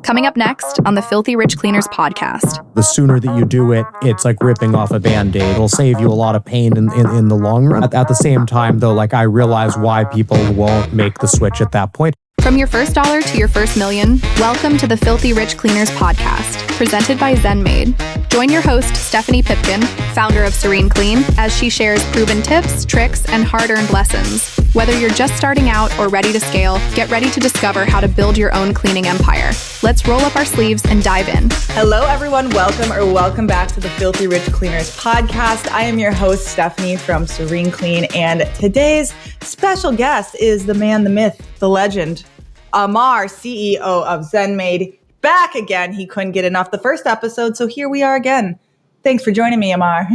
Coming up next on the Filthy Rich Cleaners podcast. The sooner that you do it, it's like ripping off a Band-Aid. It'll save you a lot of pain in the long run. At the same time, though, like I realize why people won't make the switch at that point. From your first dollar to your first million, welcome to the Filthy Rich Cleaners podcast, presented by ZenMaid. Join your host, Stephanie Pipkin, founder of Serene Clean, as she shares proven tips, tricks, and hard-earned lessons. Whether you're just starting out or ready to scale, get ready to discover how to build your own cleaning empire. Let's roll up our sleeves and dive in. Hello, everyone. Welcome back to the Filthy Rich Cleaners podcast. I am your host, Stephanie from Serene Clean, and today's special guest is the man, the myth, the legend, Amar, CEO of ZenMaid. Back again. He couldn't get enough the first episode, so here we are again. Thanks for joining me, Amar.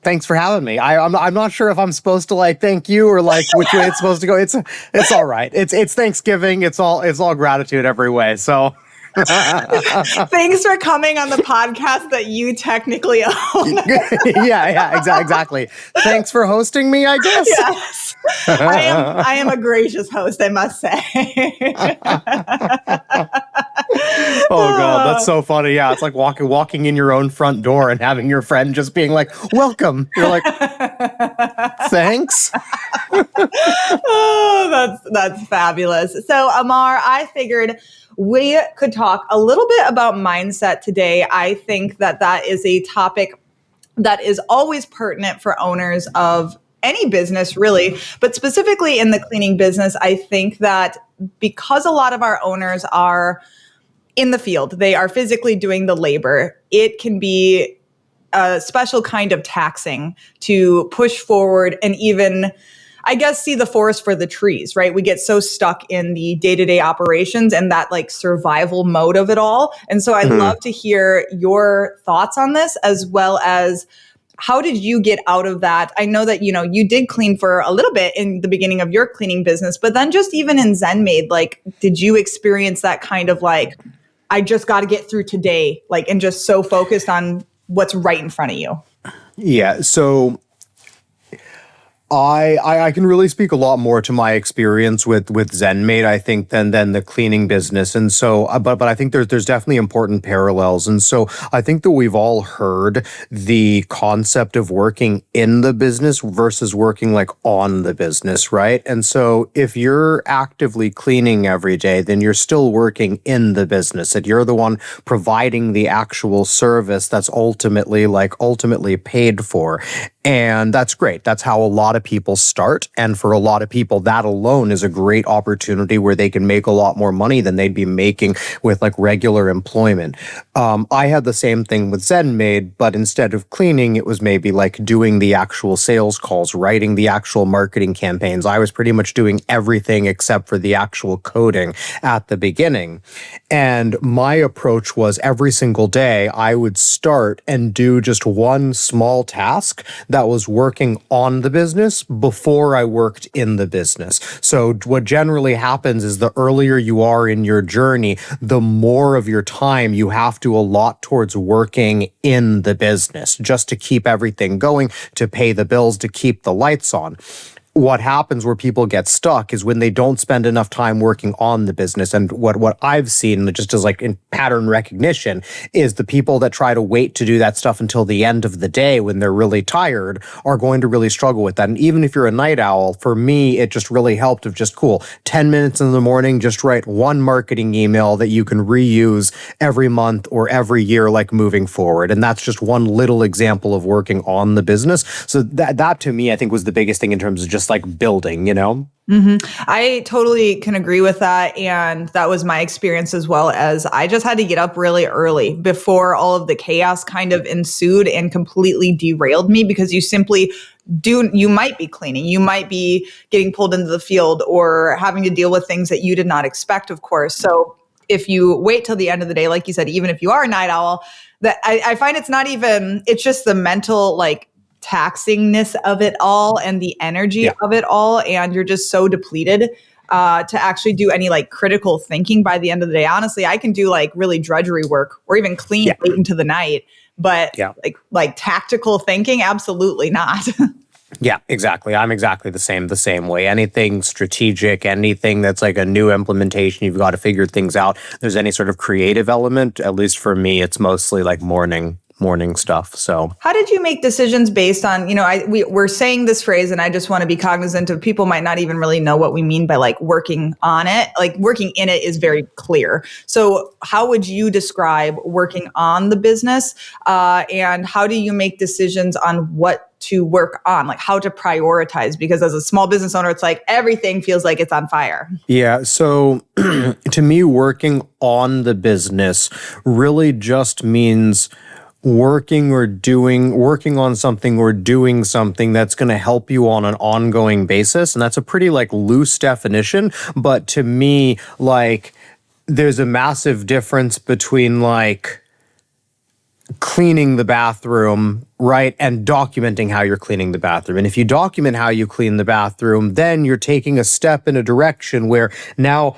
Thanks for having me. I'm not sure if I'm supposed to like thank you or like which way it's supposed to go. It's all right. It's Thanksgiving. It's all gratitude every way. So thanks for coming on the podcast that you technically own. yeah, exactly. Thanks for hosting me, I guess. Yes. I am a gracious host, I must say. Oh God, that's so funny. Yeah, it's like walking in your own front door and having your friend just being like, "Welcome." You're like, "Thanks." Oh, that's fabulous. So, Amar, I figured we could talk a little bit about mindset today. I think that is a topic that is always pertinent for owners of any business, really, but specifically in the cleaning business. I think that because a lot of our owners are in the field, they are physically doing the labor, it can be a special kind of taxing to push forward and even, I guess, see the forest for the trees, right? We get so stuck in the day-to-day operations and that like survival mode of it all. And so I'd love to hear your thoughts on this, as well as how did you get out of that? I know that, you did clean for a little bit in the beginning of your cleaning business, but then just even in ZenMaid, like, did you experience that kind of like, I just got to get through today, like, and just so focused on what's right in front of you? Yeah. So I can really speak a lot more to my experience with ZenMaid, I think, than the cleaning business. And so, but I think there's definitely important parallels. And so I think that we've all heard the concept of working in the business versus working like on the business, right? And so if you're actively cleaning every day, then you're still working in the business, and you're the one providing the actual service that's ultimately paid for. And that's great. That's how a lot of people start. And for a lot of people, that alone is a great opportunity where they can make a lot more money than they'd be making with like regular employment. I had the same thing with ZenMaid, but instead of cleaning, it was maybe like doing the actual sales calls, writing the actual marketing campaigns. I was pretty much doing everything except for the actual coding at the beginning. And my approach was every single day, I would start and do just one small task that was working on the business before I worked in the business. So what generally happens is the earlier you are in your journey, the more of your time you have to allot towards working in the business just to keep everything going, to pay the bills, to keep the lights on. What happens where people get stuck is when they don't spend enough time working on the business. And what I've seen, just as like in pattern recognition, is the people that try to wait to do that stuff until the end of the day when they're really tired are going to really struggle with that. And even if you're a night owl, for me, it just really helped of just 10 minutes in the morning, just write one marketing email that you can reuse every month or every year, like moving forward. And that's just one little example of working on the business. So that to me, I think was the biggest thing in terms of just like building, Mm-hmm. I totally can agree with that. And that was my experience, as well as I just had to get up really early before all of the chaos kind of ensued and completely derailed me, because you might be cleaning, you might be getting pulled into the field or having to deal with things that you did not expect, of course. So if you wait till the end of the day, like you said, even if you are a night owl, that I find it's just the mental, like, taxingness of it all and the energy of it all. And you're just so depleted to actually do any like critical thinking by the end of the day. Honestly, I can do like really drudgery work or even clean late into the night, but like tactical thinking, absolutely not. Yeah, exactly. I'm exactly the same way. Anything strategic, anything that's like a new implementation, you've got to figure things out. There's any sort of creative element, at least for me, it's mostly like morning stuff. So How did you make decisions based on, we're saying this phrase and I just want to be cognizant of people might not even really know what we mean by like working on it. Like working in it is very clear. So how would you describe working on the business? And how do you make decisions on what to work on, like how to prioritize? Because as a small business owner, it's like everything feels like it's on fire. yeah, so to me, working on the business really just means working on something or doing something that's going to help you on an ongoing basis. And that's a pretty like loose definition. But to me, like there's a massive difference between like cleaning the bathroom, right, and documenting how you're cleaning the bathroom. And if you document how you clean the bathroom, then you're taking a step in a direction where now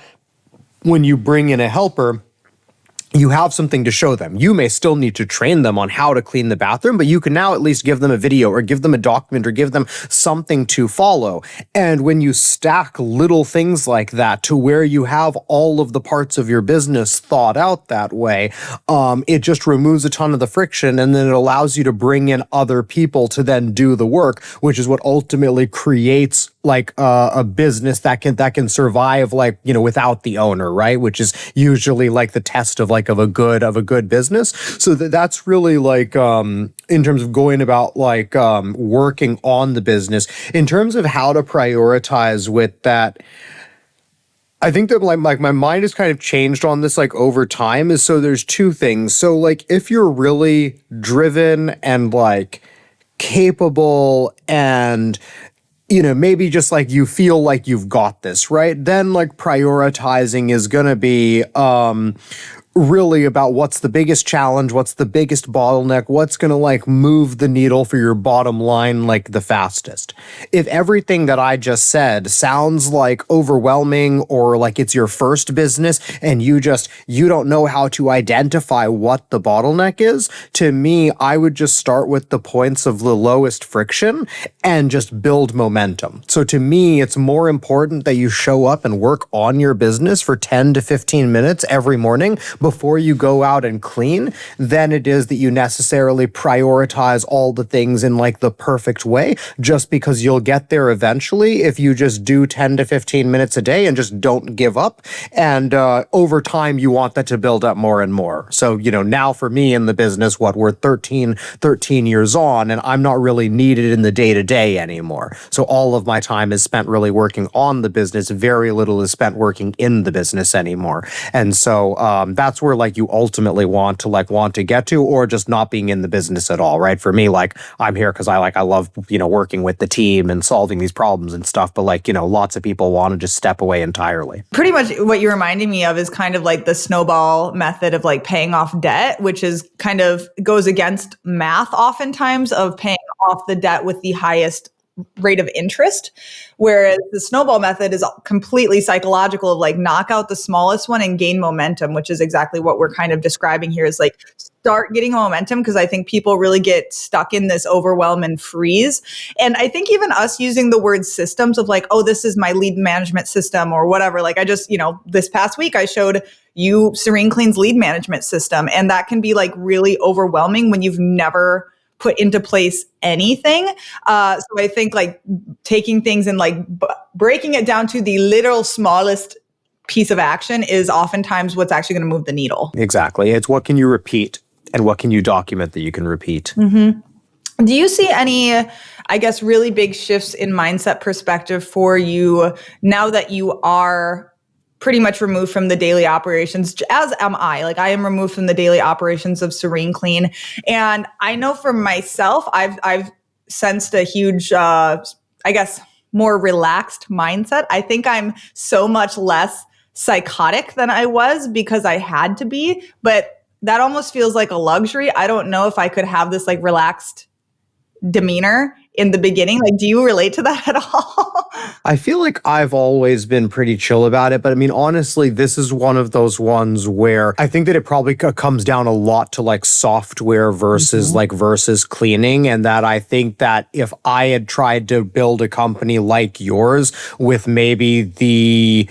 when you bring in a helper, you have something to show them. You may still need to train them on how to clean the bathroom, but you can now at least give them a video or give them a document or give them something to follow. And when you stack little things like that to where you have all of the parts of your business thought out that way, it just removes a ton of the friction, and then it allows you to bring in other people to then do the work, which is what ultimately creates like a business that can survive like, without the owner, right? Which is usually like the test of like of a good business. So that's really like in terms of going about like working on the business. In terms of how to prioritize with that, I think that like my mind has kind of changed on this like over time. Is so there's two things. So like if you're really driven and like capable and maybe just like you feel like you've got this, right? Then like prioritizing is going to be really about what's the biggest challenge, what's the biggest bottleneck, what's going to like move the needle for your bottom line like the fastest. If everything that I just said sounds like overwhelming or like it's your first business and you don't know how to identify what the bottleneck is, to me, I would just start with the points of the lowest friction and just build momentum. So to me, it's more important that you show up and work on your business for 10 to 15 minutes every morning before you go out and clean than it is that you necessarily prioritize all the things in like the perfect way, just because you'll get there eventually if you just do 10 to 15 minutes a day and just don't give up. And over time, you want that to build up more and more. So, now for me in the business, we're 13 years on, and I'm not really needed in the day-to-day anymore. So all of my time is spent really working on the business. Very little is spent working in the business anymore. And so that's where like you ultimately want to get to, or just not being in the business at all, right? For me, like I'm here because I love working with the team and solving these problems and stuff, but like lots of people want to just step away entirely. Pretty much what you're reminding me of is kind of like the snowball method of like paying off debt, which is kind of goes against math oftentimes of paying off the debt with the highest rate of interest, whereas the snowball method is completely psychological of like knock out the smallest one and gain momentum, which is exactly what we're kind of describing here is like start getting momentum, because I think people really get stuck in this overwhelm and freeze. And I think even us using the word systems of like, oh, this is my lead management system or whatever. Like I just, this past week I showed you Serene Clean's lead management system, and that can be like really overwhelming when you've never put into place anything. So I think like taking things and like breaking it down to the literal smallest piece of action is oftentimes what's actually going to move the needle. Exactly. It's what can you repeat and what can you document that you can repeat. Mm-hmm. Do you see any, I guess, really big shifts in mindset perspective for you now that you are pretty much removed from the daily operations, as am I. Like I am removed from the daily operations of Serene Clean. And I know for myself, I've sensed a huge, I guess, more relaxed mindset. I think I'm so much less psychotic than I was because I had to be, but that almost feels like a luxury. I don't know if I could have this like relaxed demeanor in the beginning? Like, do you relate to that at all? I feel like I've always been pretty chill about it, but I mean, honestly, this is one of those ones where I think that it probably comes down a lot to like software versus versus cleaning. And that I think that if I had tried to build a company like yours with maybe the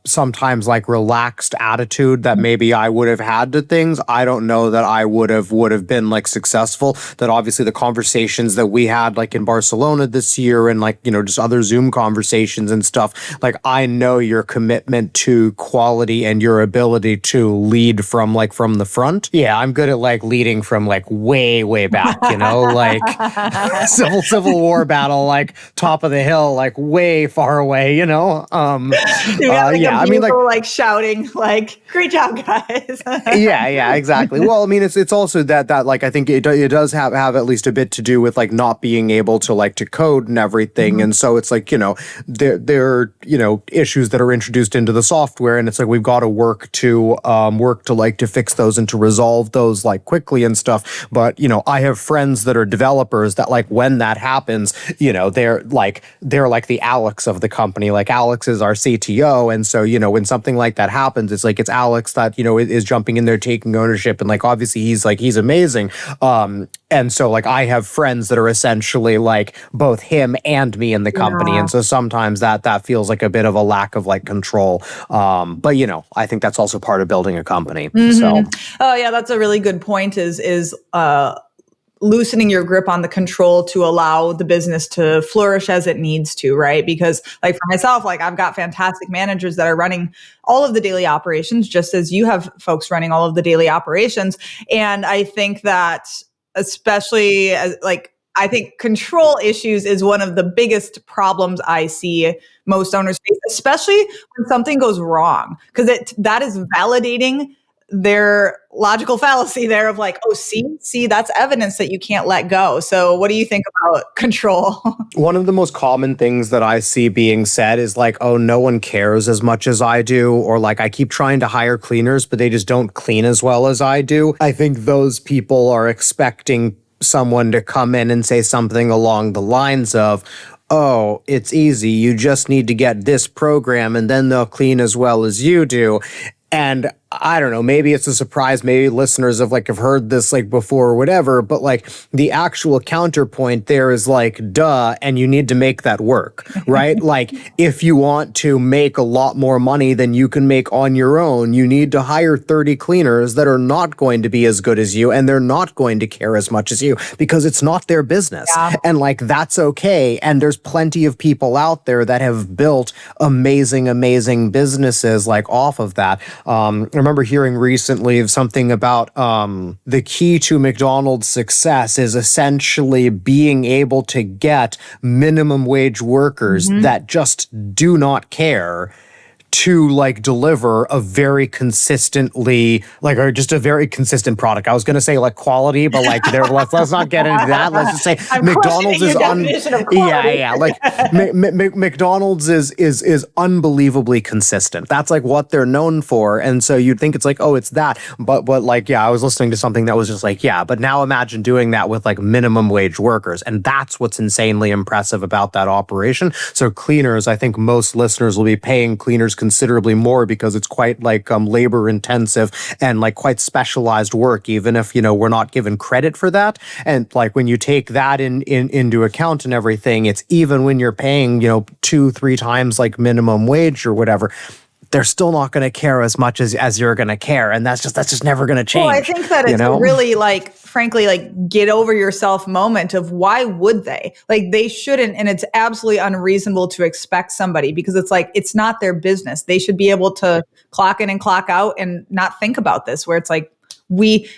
sometimes like relaxed attitude that maybe I would have had to things, I don't know that I would have been like successful. That obviously the conversations that we had like in Barcelona this year and like, just other Zoom conversations and stuff, like I know your commitment to quality and your ability to lead from the front. Yeah, I'm good at like leading from like way back, like civil war battle, like top of the hill, like way far away, You got I mean, like shouting, like, "Great job, guys!" yeah, exactly. Well, I mean, it's also that like I think it does have at least a bit to do with like not being able to like to code and everything, and so it's like there are issues that are introduced into the software, and it's like we've got to work to like to fix those and to resolve those like quickly and stuff. But I have friends that are developers that like when that happens, they're like the Alex of the company. Like Alex is our CTO. And so, when something like that happens, it's like it's Alex that, is jumping in there, taking ownership. And like, obviously he's amazing. And so like I have friends that are essentially like both him and me in the company. Yeah. And so sometimes that feels like a bit of a lack of like control. But I think that's also part of building a company. So. Oh yeah, that's a really good point is loosening your grip on the control to allow the business to flourish as it needs to, right? Because like for myself, like I've got fantastic managers that are running all of the daily operations, just as you have folks running all of the daily operations. And I think that especially as like, I think control issues is one of the biggest problems I see most owners face, especially when something goes wrong, because that is validating their logical fallacy there of like, oh, see, that's evidence that you can't let go. So what do you think about control? One of the most common things that I see being said is like, oh, no one cares as much as I do. Or like, I keep trying to hire cleaners, but they just don't clean as well as I do. I think those people are expecting someone to come in and say something along the lines of, oh, it's easy. You just need to get this program and then they'll clean as well as you do. And I don't know, maybe it's a surprise, maybe listeners have heard this like before or whatever, but like the actual counterpoint there is like, duh, and you need to make that work, right? Like if you want to make a lot more money than you can make on your own, you need to hire 30 cleaners that are not going to be as good as you and they're not going to care as much as you because it's not their business. Yeah. And like, that's okay. And there's plenty of people out there that have built amazing businesses like off of that. I remember hearing recently of something about the key to McDonald's success is essentially being able to get minimum wage workers that just do not care to like deliver a very consistently or just a very consistent product. I was going to say like quality, but like let's not get into that. Let's just say McDonald's is McDonald's is unbelievably consistent. That's like what they're known for. And so you'd think it's like, oh, it's that. But like, yeah, I was listening to something that was just like, yeah, but now imagine doing that with like minimum wage workers. And that's what's insanely impressive about that operation. So cleaners, I think most listeners will be paying cleaners considerably more because it's quite like labor intensive and like quite specialized work, even if we're not given credit for that. And like when you take that into account and everything, it's even when you're paying 2-3 times like minimum wage or whatever, they're still not going to care as much as you're going to care. And that's just never going to change. Well, I think that it's a really frankly, get over yourself moment of why would they? Like they shouldn't. And it's absolutely unreasonable to expect somebody because it's like, it's not their business. They should be able to clock in and clock out and not think about this where it's like we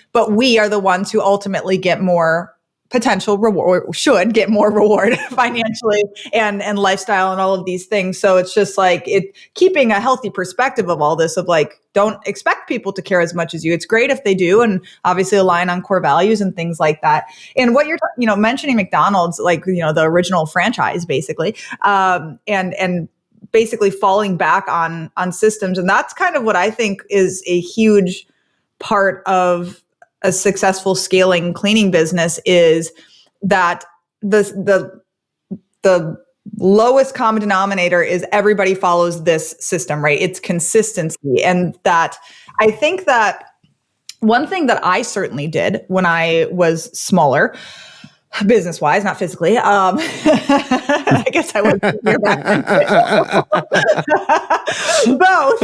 are the ones who ultimately get more potential reward, should get more reward financially and lifestyle and all of these things. So it's just like keeping a healthy perspective of all this of like, don't expect people to care as much as you. It's great if they do. And obviously align on core values and things like that. And what you're, mentioning McDonald's, the original franchise basically, and basically falling back on systems. And that's kind of what I think is a huge part of a successful scaling cleaning business is that the lowest common denominator is everybody follows this system, right? It's consistency. And that I think that one thing that I certainly did when I was smaller, business wise, not physically. I guess I was back then. Both.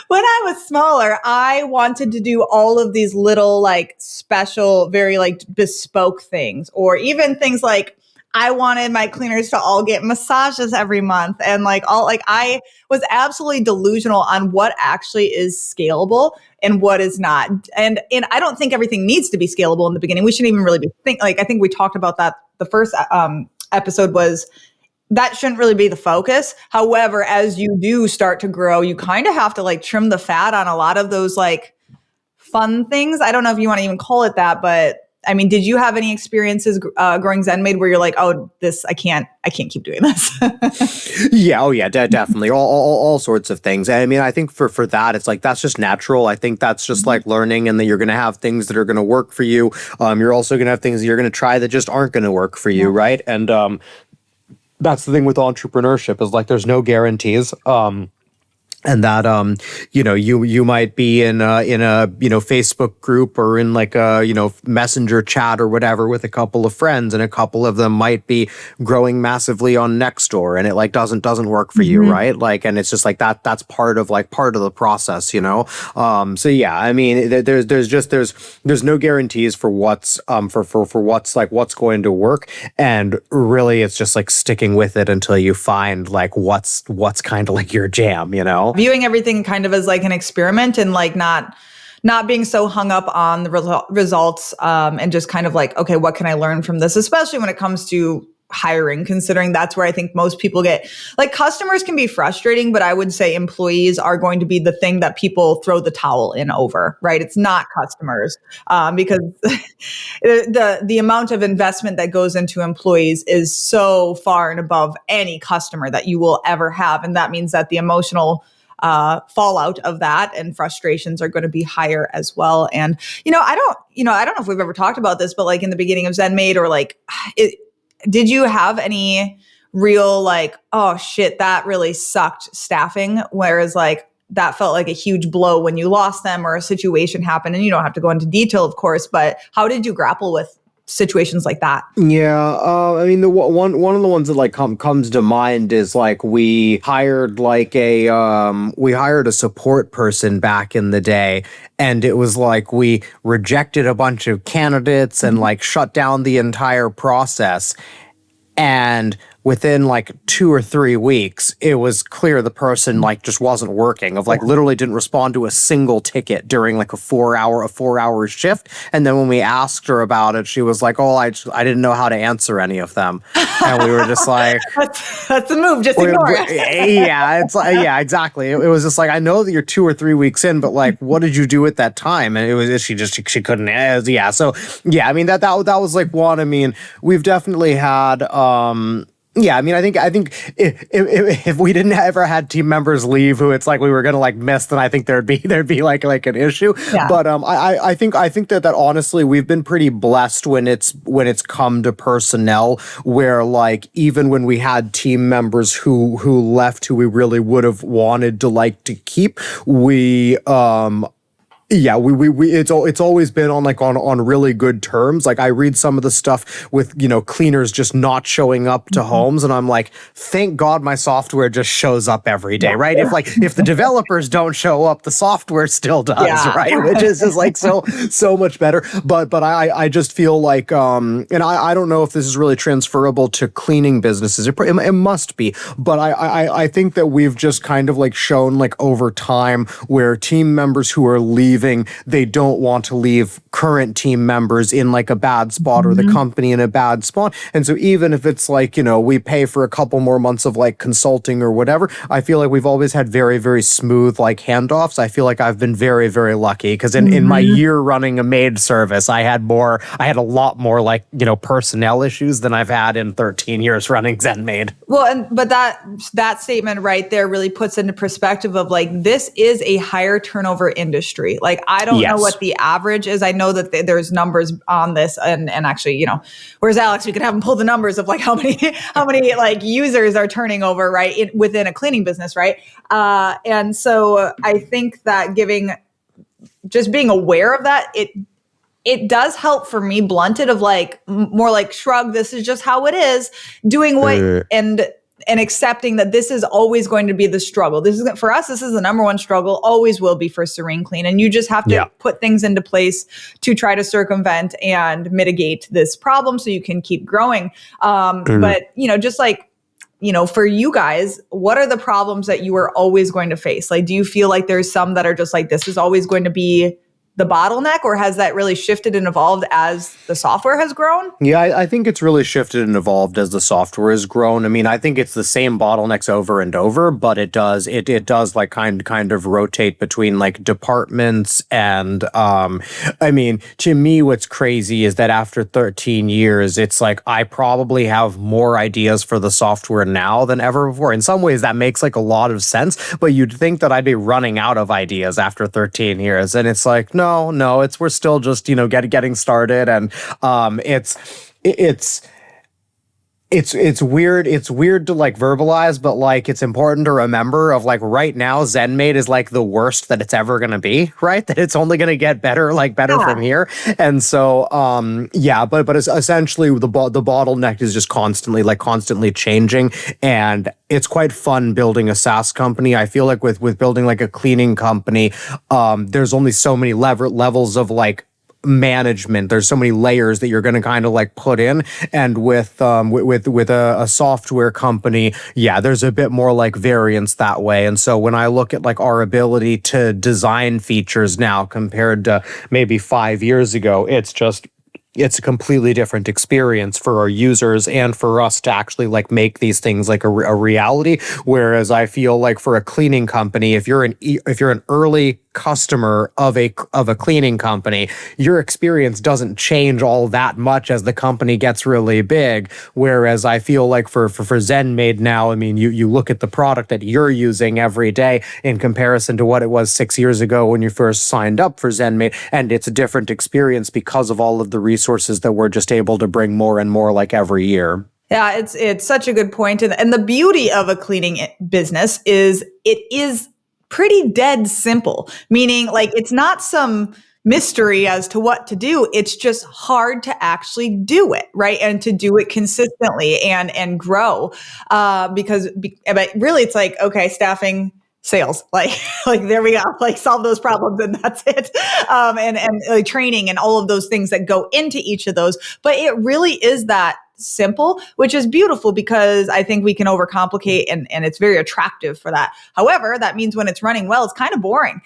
When I was smaller, I wanted to do all of these little like special, very like bespoke things, or even things like I wanted my cleaners to all get massages every month. And I was absolutely delusional on what actually is scalable and what is not. And I don't think everything needs to be scalable in the beginning. We shouldn't even really be I think we talked about that. The first episode was that shouldn't really be the focus. However, as you do start to grow, you kind of have to like trim the fat on a lot of those like fun things. I don't know if you want to even call it that, but I mean, did you have any experiences growing ZenMaid where you're like, oh, I can't keep doing this? Yeah, oh yeah, definitely, all sorts of things. I mean, I think for that, it's like that's just natural. I think that's just like learning, and then you're going to have things that are going to work for you. You're also going to have things that you're going to try that just aren't going to work for you, right? And that's the thing with entrepreneurship is like there's no guarantees. And that, you might be in a Facebook group or in like a, messenger chat or whatever with a couple of friends, and a couple of them might be growing massively on Nextdoor, and it like doesn't work for you, right? Like, and it's just like that's part of the process, So yeah, I mean, there's no guarantees for what's what's going to work, and really it's just like sticking with it until you find like what's kind of like your jam, Viewing everything kind of as like an experiment, and like not being so hung up on the results, and just kind of like, okay, what can I learn from this? Especially when it comes to hiring, considering that's where I think most people get, like, customers can be frustrating, but I would say employees are going to be the thing that people throw the towel in over, right? It's not customers, because the amount of investment that goes into employees is so far and above any customer that you will ever have. And that means that the emotional fallout of that and frustrations are going to be higher as well. And, I don't know if we've ever talked about this, but like in the beginning of ZenMaid, or like did you have any real like, oh shit, that really sucked staffing? Whereas like that felt like a huge blow when you lost them or a situation happened, and you don't have to go into detail, of course, but how did you grapple with situations like that? Yeah, I mean, one of the ones that like comes to mind is like we hired a support person back in the day, and it was like we rejected a bunch of candidates and like shut down the entire process, and within like 2 or 3 weeks, it was clear the person like just wasn't working, of like literally didn't respond to a single ticket during like a 4-hour shift. And then when we asked her about it, she was like, oh, I didn't know how to answer any of them. And we were just like, that's the move, just ignore it. Yeah, it's like, yeah, exactly. It was just like, I know that you're 2 or 3 weeks in, but like, what did you do at that time? And it was, she couldn't, yeah. So yeah, I mean, that was like one. I mean, we've definitely had, yeah, I mean, I think if we didn't ever had team members leave who it's like we were gonna like miss, then I think there'd be like an issue. Yeah. But I think that honestly we've been pretty blessed when it's come to personnel, where like even when we had team members who left who we really would have wanted to keep, we yeah, it's always been on really good terms. Like I read some of the stuff with, cleaners just not showing up to homes, and I'm like, thank God my software just shows up every day, right? If the developers don't show up, the software still does, right? Which is just like so much better. But I just feel like and I don't know if this is really transferable to cleaning businesses. It must be, but I think that we've just kind of like shown like over time where team members who are leaving, they don't want to leave current team members in like a bad spot or the company in a bad spot. And so even if it's like, we pay for a couple more months of like consulting or whatever, I feel like we've always had very, very smooth like handoffs. I feel like I've been very, very lucky because in my year running a maid service, I had a lot more like, personnel issues than I've had in 13 years running ZenMaid. Well, but that statement right there really puts into perspective of like, this is a higher turnover industry. Like, I don't know Yes. what the average is. I know that there's numbers on this, and actually, where's Alex? We could have him pull the numbers of like how many like users are turning over, right, within a cleaning business, right? And so I think that just being aware of that, it does help for me, blunted of like more like shrug. This is just how it is. Doing what and accepting that this is always going to be the struggle. This isn't for us. This is the number one struggle. Always will be for Serene Clean, and you just have to put things into place to try to circumvent and mitigate this problem so you can keep growing. But just like, for you guys, what are the problems that you are always going to face? Like, do you feel like there's some that are just like, this is always going to be the bottleneck, or has that really shifted and evolved as the software has grown? Yeah, I think it's really shifted and evolved as the software has grown. I mean, I think it's the same bottlenecks over and over, but it does like kind of rotate between like departments. And I mean, to me, what's crazy is that after 13 years, it's like I probably have more ideas for the software now than ever before. In some ways, that makes like a lot of sense, but you'd think that I'd be running out of ideas after 13 years, and it's like no, we're still just getting started, and it's weird. It's weird to like verbalize, but like it's important to remember of like right now, ZenMaid is like the worst that it's ever gonna be, right? That it's only gonna get better from here. And so but it's essentially the bottleneck is just constantly changing, and it's quite fun building a SaaS company. I feel like with building like a cleaning company, there's only so many levels of like management. There's so many layers that you're going to kind of like put in, and with a software company, there's a bit more like variance that way. And so when I look at like our ability to design features now compared to maybe 5 years ago, it's a completely different experience for our users and for us to actually like make these things like a reality. Whereas I feel like for a cleaning company, if you're an early customer of a cleaning company, your experience doesn't change all that much as the company gets really big. Whereas I feel like for ZenMaid now, I mean, you look at the product that you're using every day in comparison to what it was 6 years ago when you first signed up for ZenMaid, and it's a different experience because of all of the resources that we're just able to bring more and more like every year. Yeah, it's such a good point. And the beauty of a cleaning business is it is pretty dead simple, meaning like it's not some mystery as to what to do. It's just hard to actually do it, right? And to do it consistently and grow. But really it's like, okay, staffing, sales, like there we go, like solve those problems and that's it. And like training and all of those things that go into each of those. But it really is that simple, which is beautiful because I think we can overcomplicate and it's very attractive for that. However, that means when it's running well, it's kind of boring,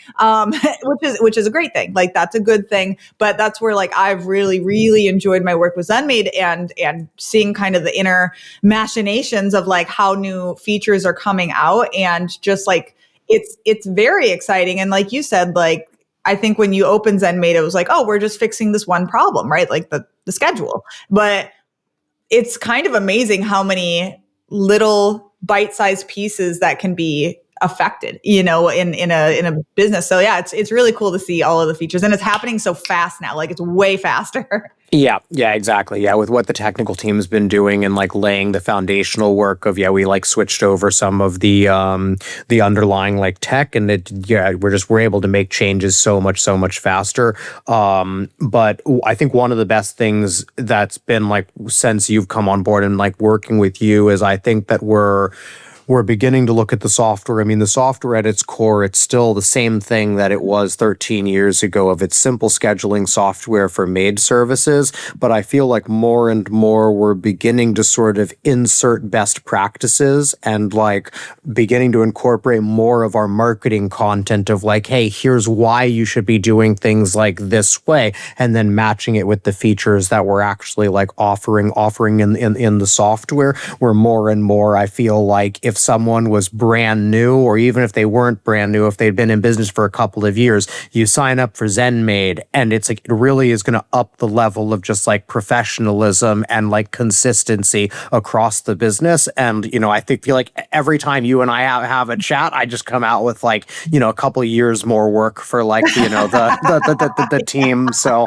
which is a great thing. Like that's a good thing. But that's where like I've really, really enjoyed my work with ZenMaid and seeing kind of the inner machinations of like how new features are coming out, and just like it's very exciting. And like you said, like I think when you open ZenMaid, it was like, oh, we're just fixing this one problem, right? Like the schedule. But it's kind of amazing how many little bite-sized pieces that can be affected, in a business. So yeah, it's really cool to see all of the features, and it's happening so fast now. Like it's way faster. Yeah, exactly. Yeah, with what the technical team's been doing and like laying the foundational work of, we like switched over some of the underlying like tech, and we're able to make changes so much faster. But I think one of the best things that's been like since you've come on board and like working with you is I think that we're beginning to look at the software. I mean, the software at its core, it's still the same thing that it was 13 years ago of its simple scheduling software for maid services. But I feel like more and more we're beginning to sort of insert best practices and like beginning to incorporate more of our marketing content of like, hey, here's why you should be doing things like this way, and then matching it with the features that we're actually like offering in the software. Where more and more I feel like if if someone was brand new, or even if they weren't brand new, if they'd been in business for a couple of years, you sign up for ZenMaid, and it's like, it really is going to up the level of just like professionalism and like consistency across the business. And, I feel like every time you and I have a chat, I just come out with like, a couple of years more work for like, the team. So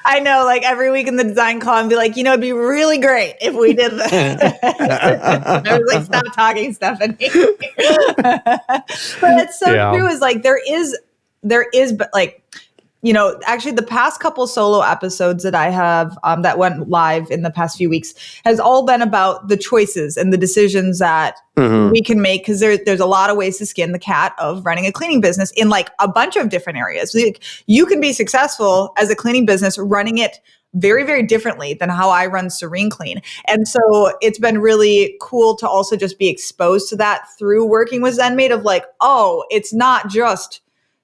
I know, like every week in the design call, I'd be like, it'd be really great if we did this. I was like, stop talking, Stephanie. But it's so true, is like, there is, but like, actually the past couple solo episodes that I have that went live in the past few weeks has all been about the choices and the decisions that we can make, because there's a lot of ways to skin the cat of running a cleaning business in like a bunch of different areas. Like, you can be successful as a cleaning business running it very, very differently than how I run Serene Clean. And so it's been really cool to also just be exposed to that through working with ZenMaid, of like, oh, it's not just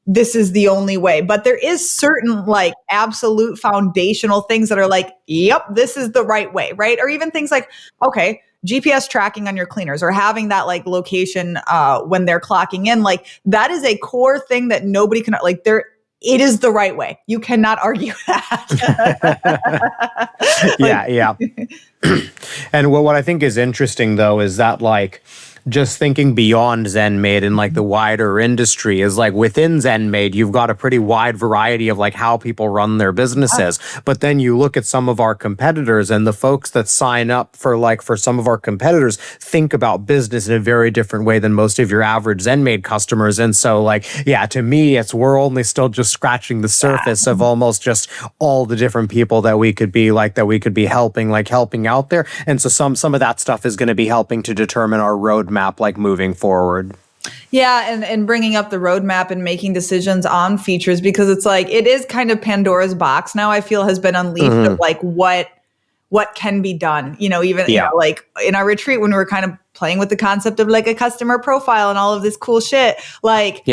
this is the only way, but there is certain like absolute foundational things that are like, yep, this is the right way, right? Or even things like, okay, GPS tracking on your cleaners, or having that like location when they're clocking in, like that is a core thing that nobody can, like, it is the right way. You cannot argue that. Yeah. And what I think is interesting though is that like, just thinking beyond ZenMaid and like the wider industry is like, within ZenMaid, you've got a pretty wide variety of like how people run their businesses. But then you look at some of our competitors, and the folks that sign up for some of our competitors think about business in a very different way than most of your average ZenMaid customers. And so like, yeah, to me, we're only still just scratching the surface of almost just all the different people that we could be helping out there. And so some of that stuff is going to be helping to determine our roadmap like moving forward. Yeah, and bringing up the roadmap and making decisions on features, because it's like, it is kind of Pandora's box now, I feel, has been unleashed of like what can be done, like in our retreat when we were kind of playing with the concept of like a customer profile and all of this cool shit, like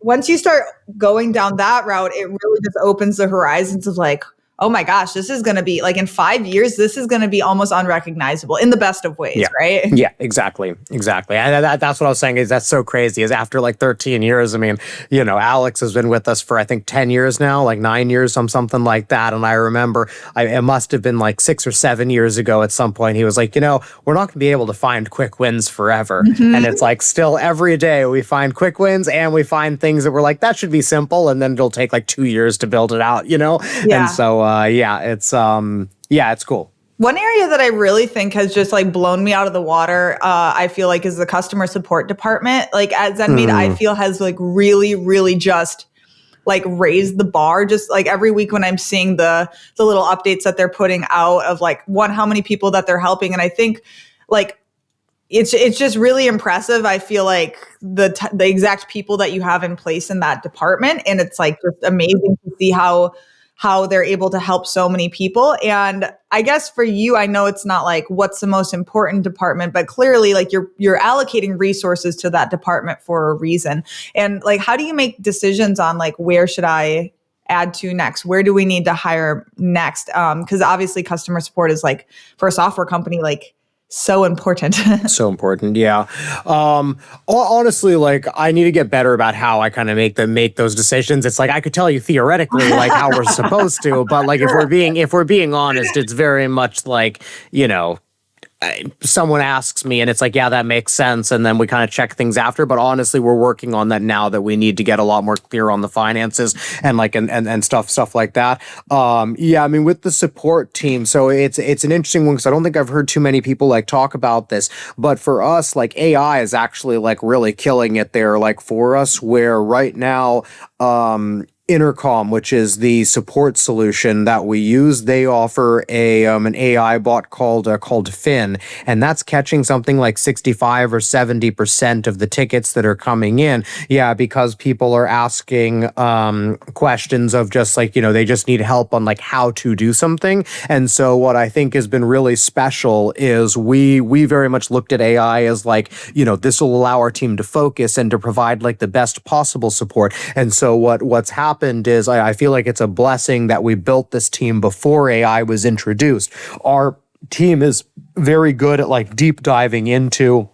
once you start going down that route, it really just opens the horizons of like, oh my gosh, this is going to be like, in 5 years, this is going to be almost unrecognizable in the best of ways, right? Yeah, exactly. And that's what I was saying, is that's so crazy, is after like 13 years, I mean, Alex has been with us for, I think, 10 years now, like 9 years, something like that. And I remember it must have been like 6 or 7 years ago at some point, he was like, we're not going to be able to find quick wins forever. And it's like, still every day we find quick wins, and we find things that we're like, that should be simple. And then it'll take like 2 years to build it out, And so, it's cool. One area that I really think has just like blown me out of the water, I feel like, is the customer support department. Like at ZenMaid, I feel has like really, really just like raised the bar. Just like every week when I'm seeing the little updates that they're putting out of like, how many people that they're helping. And I think like, it's just really impressive. I feel like the exact people that you have in place in that department. And it's like just amazing to see how they're able to help so many people. And I guess for you, I know it's not like what's the most important department, but clearly like you're allocating resources to that department for a reason. And like, how do you make decisions on like, where should I add to next? Where do we need to hire next? Because obviously customer support is like, for a software company, like so important. So important. Yeah. Honestly, like I need to get better about how I kind of make those decisions. It's like, I could tell you theoretically like how we're supposed to, but like if we're being honest, it's very much like, someone asks me and it's like, yeah, that makes sense. And then we kind of check things after. But honestly, we're working on that now, that we need to get a lot more clear on the finances and like, and stuff like that. I mean, with the support team, so it's an interesting one, because I don't think I've heard too many people like talk about this, but for us, like AI is actually like really killing it there, like for us, where right now, Intercom, which is the support solution that we use, they offer an AI bot called Finn, and that's catching something like 65 or 70% of the tickets that are coming in. Yeah, because people are asking questions of just like, they just need help on like how to do something. And so what I think has been really special is we very much looked at AI as like, this will allow our team to focus and to provide like the best possible support. And so what's happened is I feel like it's a blessing that we built this team before AI was introduced. Our team is very good at like deep diving into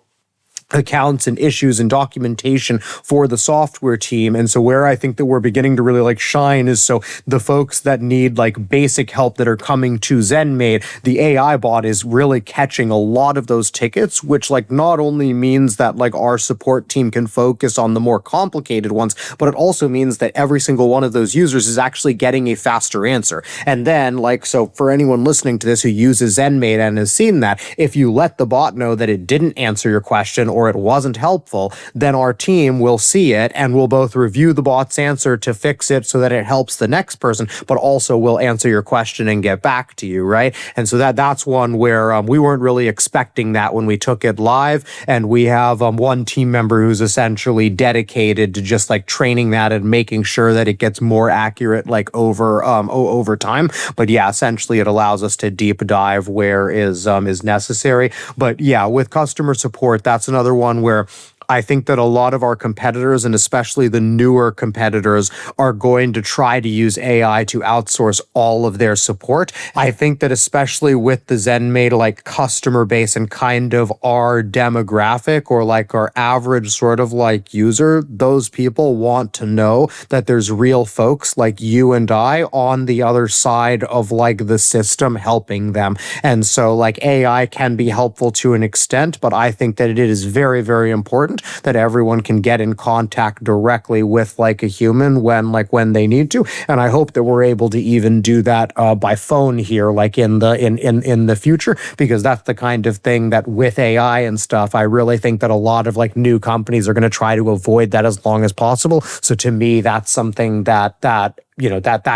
accounts and issues and documentation for the software team. And so where I think that we're beginning to really like shine is so the folks that need like basic help that are coming to ZenMaid, the AI bot is really catching a lot of those tickets, which like not only means that like our support team can focus on the more complicated ones, but it also means that every single one of those users is actually getting a faster answer. And then like, so for anyone listening to this who uses ZenMaid and has seen that, if you let the bot know that it didn't answer your question or it wasn't helpful, then our team will see it and will both review the bot's answer to fix it so that it helps the next person, but also will answer your question and get back to you, right? And so that's one where we weren't really expecting that when we took it live, and we have one team member who's essentially dedicated to just like training that and making sure that it gets more accurate like over time. But yeah, essentially it allows us to deep dive where is necessary. But yeah, with customer support, that's another one where I think that a lot of our competitors, and especially the newer competitors, are going to try to use AI to outsource all of their support. I think that especially with the ZenMaid like customer base and kind of our demographic or like our average sort of like user, those people want to know that there's real folks like you and I on the other side of like the system helping them. And so like AI can be helpful to an extent, but I think that it is very, very important that everyone can get in contact directly with like a human when they need to. And I hope that we're able to even do that by phone here, like in the future, because that's the kind of thing that with AI and stuff, I really think that a lot of like new companies are going to try to avoid that as long as possible. So to me, that's something that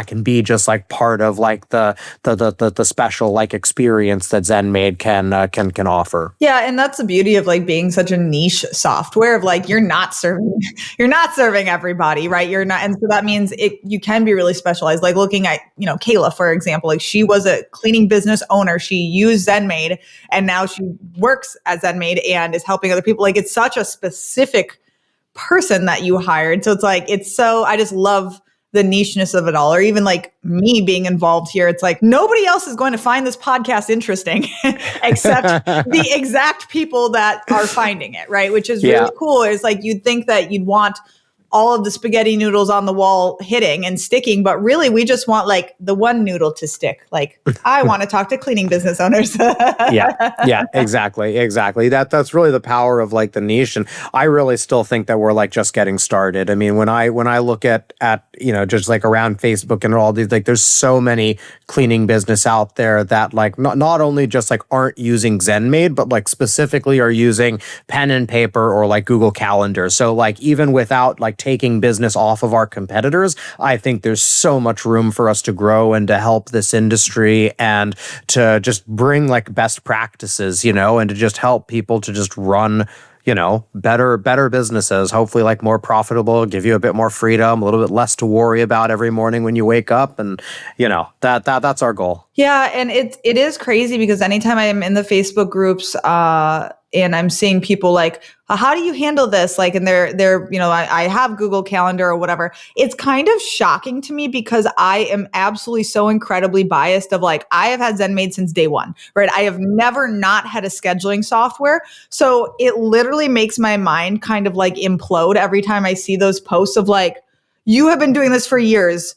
can be just like part of like the special like experience that ZenMaid can offer. Yeah, and that's the beauty of like being such a niche software of like you're not serving everybody, right? You're not, and so that means you can be really specialized. Like looking at Kayla, for example, like she was a cleaning business owner. She used ZenMaid, and now she works at ZenMaid and is helping other people. Like it's such a specific person that you hired. So it's like I just love the nicheness of it all. Or even like me being involved here, it's like nobody else is going to find this podcast interesting except the exact people that are finding it, right? Which is really cool. It's like you'd think that you'd want all of the spaghetti noodles on the wall hitting and sticking, but really we just want like the one noodle to stick. Like I want to talk to cleaning business owners. yeah, exactly. That's really the power of like the niche. And I really still think that we're like just getting started. I mean, when I look at just like around Facebook and all these, like there's so many cleaning business out there that like not only just like aren't using ZenMaid, but like specifically are using pen and paper or like Google Calendar. So like even without like taking business off of our competitors, I think there's so much room for us to grow and to help this industry and to just bring like best practices, and to just help people to just run better businesses, hopefully like more profitable, give you a bit more freedom, a little bit less to worry about every morning when you wake up. And, that's our goal. Yeah. And it is crazy because anytime I'm in the Facebook groups, and I'm seeing people like, how do you handle this? Like, and they're, I have Google Calendar or whatever. It's kind of shocking to me because I am absolutely so incredibly biased of like, I have had ZenMaid since day one, right? I have never not had a scheduling software. So it literally makes my mind kind of like implode every time I see those posts of like, you have been doing this for years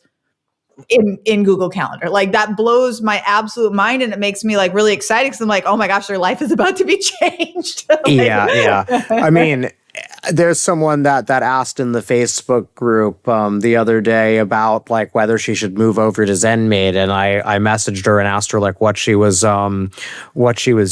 in Google Calendar. Like that blows my absolute mind, and it makes me like really excited because I'm like, oh my gosh, their life is about to be changed. Yeah. I mean, there's someone that asked in the Facebook group the other day about like whether she should move over to ZenMaid, and I messaged her and asked her like what she was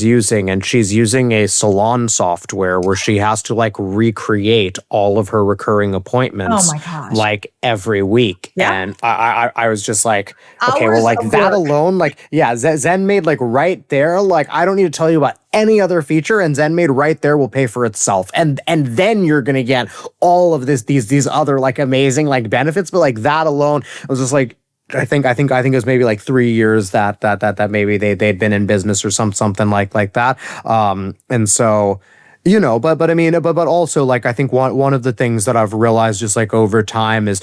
using, and she's using a salon software where she has to like recreate all of her recurring appointments. Oh my gosh. Like every week. Yeah. And I was just like, okay, Hours well like of that work. alone, like ZenMaid like right there, like I don't need to tell you about any other feature, and ZenMaid right there will pay for itself. And then you're gonna get all of these other like amazing like benefits. But like that alone, I was just like, I think it was maybe like 3 years that maybe they'd been in business or something like that. And so but I mean, but also like I think one of the things that I've realized just like over time is,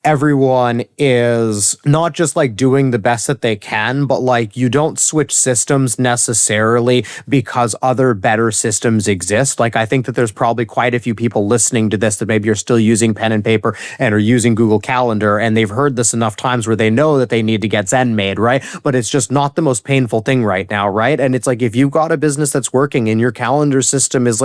everyone is not just like doing the best that they can, but like you don't switch systems necessarily because other better systems exist. Like I think that there's probably quite a few people listening to this that maybe are still using pen and paper and are using Google Calendar, and they've heard this enough times where they know that they need to get ZenMaid, right? But it's just not the most painful thing right now, right? And it's like if you've got a business that's working and your calendar system is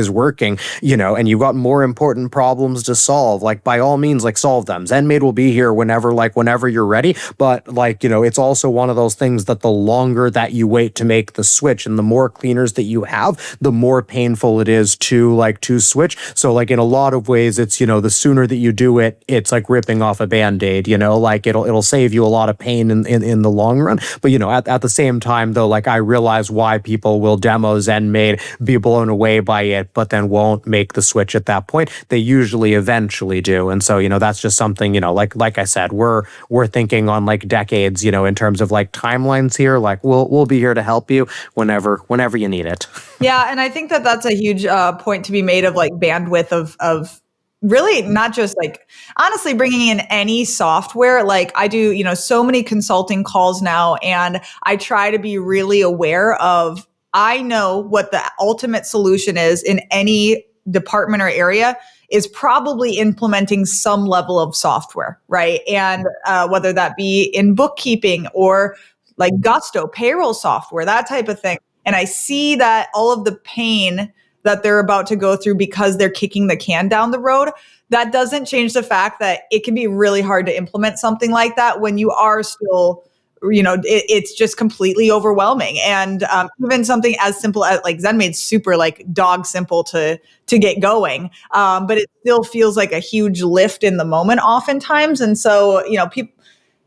working, and you've got more important problems to solve, like by all means, like solve them. ZenMaid will be here whenever you're ready. But it's also one of those things that the longer that you wait to make the switch and the more cleaners that you have, the more painful it is to switch. So like in a lot of ways, it's, the sooner that you do it, it's like ripping off a Band-Aid, like it'll save you a lot of pain in the long run. But at the same time though, like I realize why people will demo ZenMaid, be blown away by it, but then won't make the switch at that point. They usually eventually do. And so, that's just something, like I said, we're thinking on like decades, in terms of like timelines here. Like we'll be here to help you whenever you need it. Yeah. And I think that that's a huge point to be made of like bandwidth of really not just like honestly bringing in any software. Like I do, so many consulting calls now, and I try to be really aware of, I know what the ultimate solution is in any department or area is probably implementing some level of software, right? And whether that be in bookkeeping or like Gusto, payroll software, that type of thing. And I see that all of the pain that they're about to go through because they're kicking the can down the road. That doesn't change the fact that it can be really hard to implement something like that when you are still, it's just completely overwhelming. And even something as simple as like ZenMaid's super like dog simple to get going. But it still feels like a huge lift in the moment oftentimes. And so, people,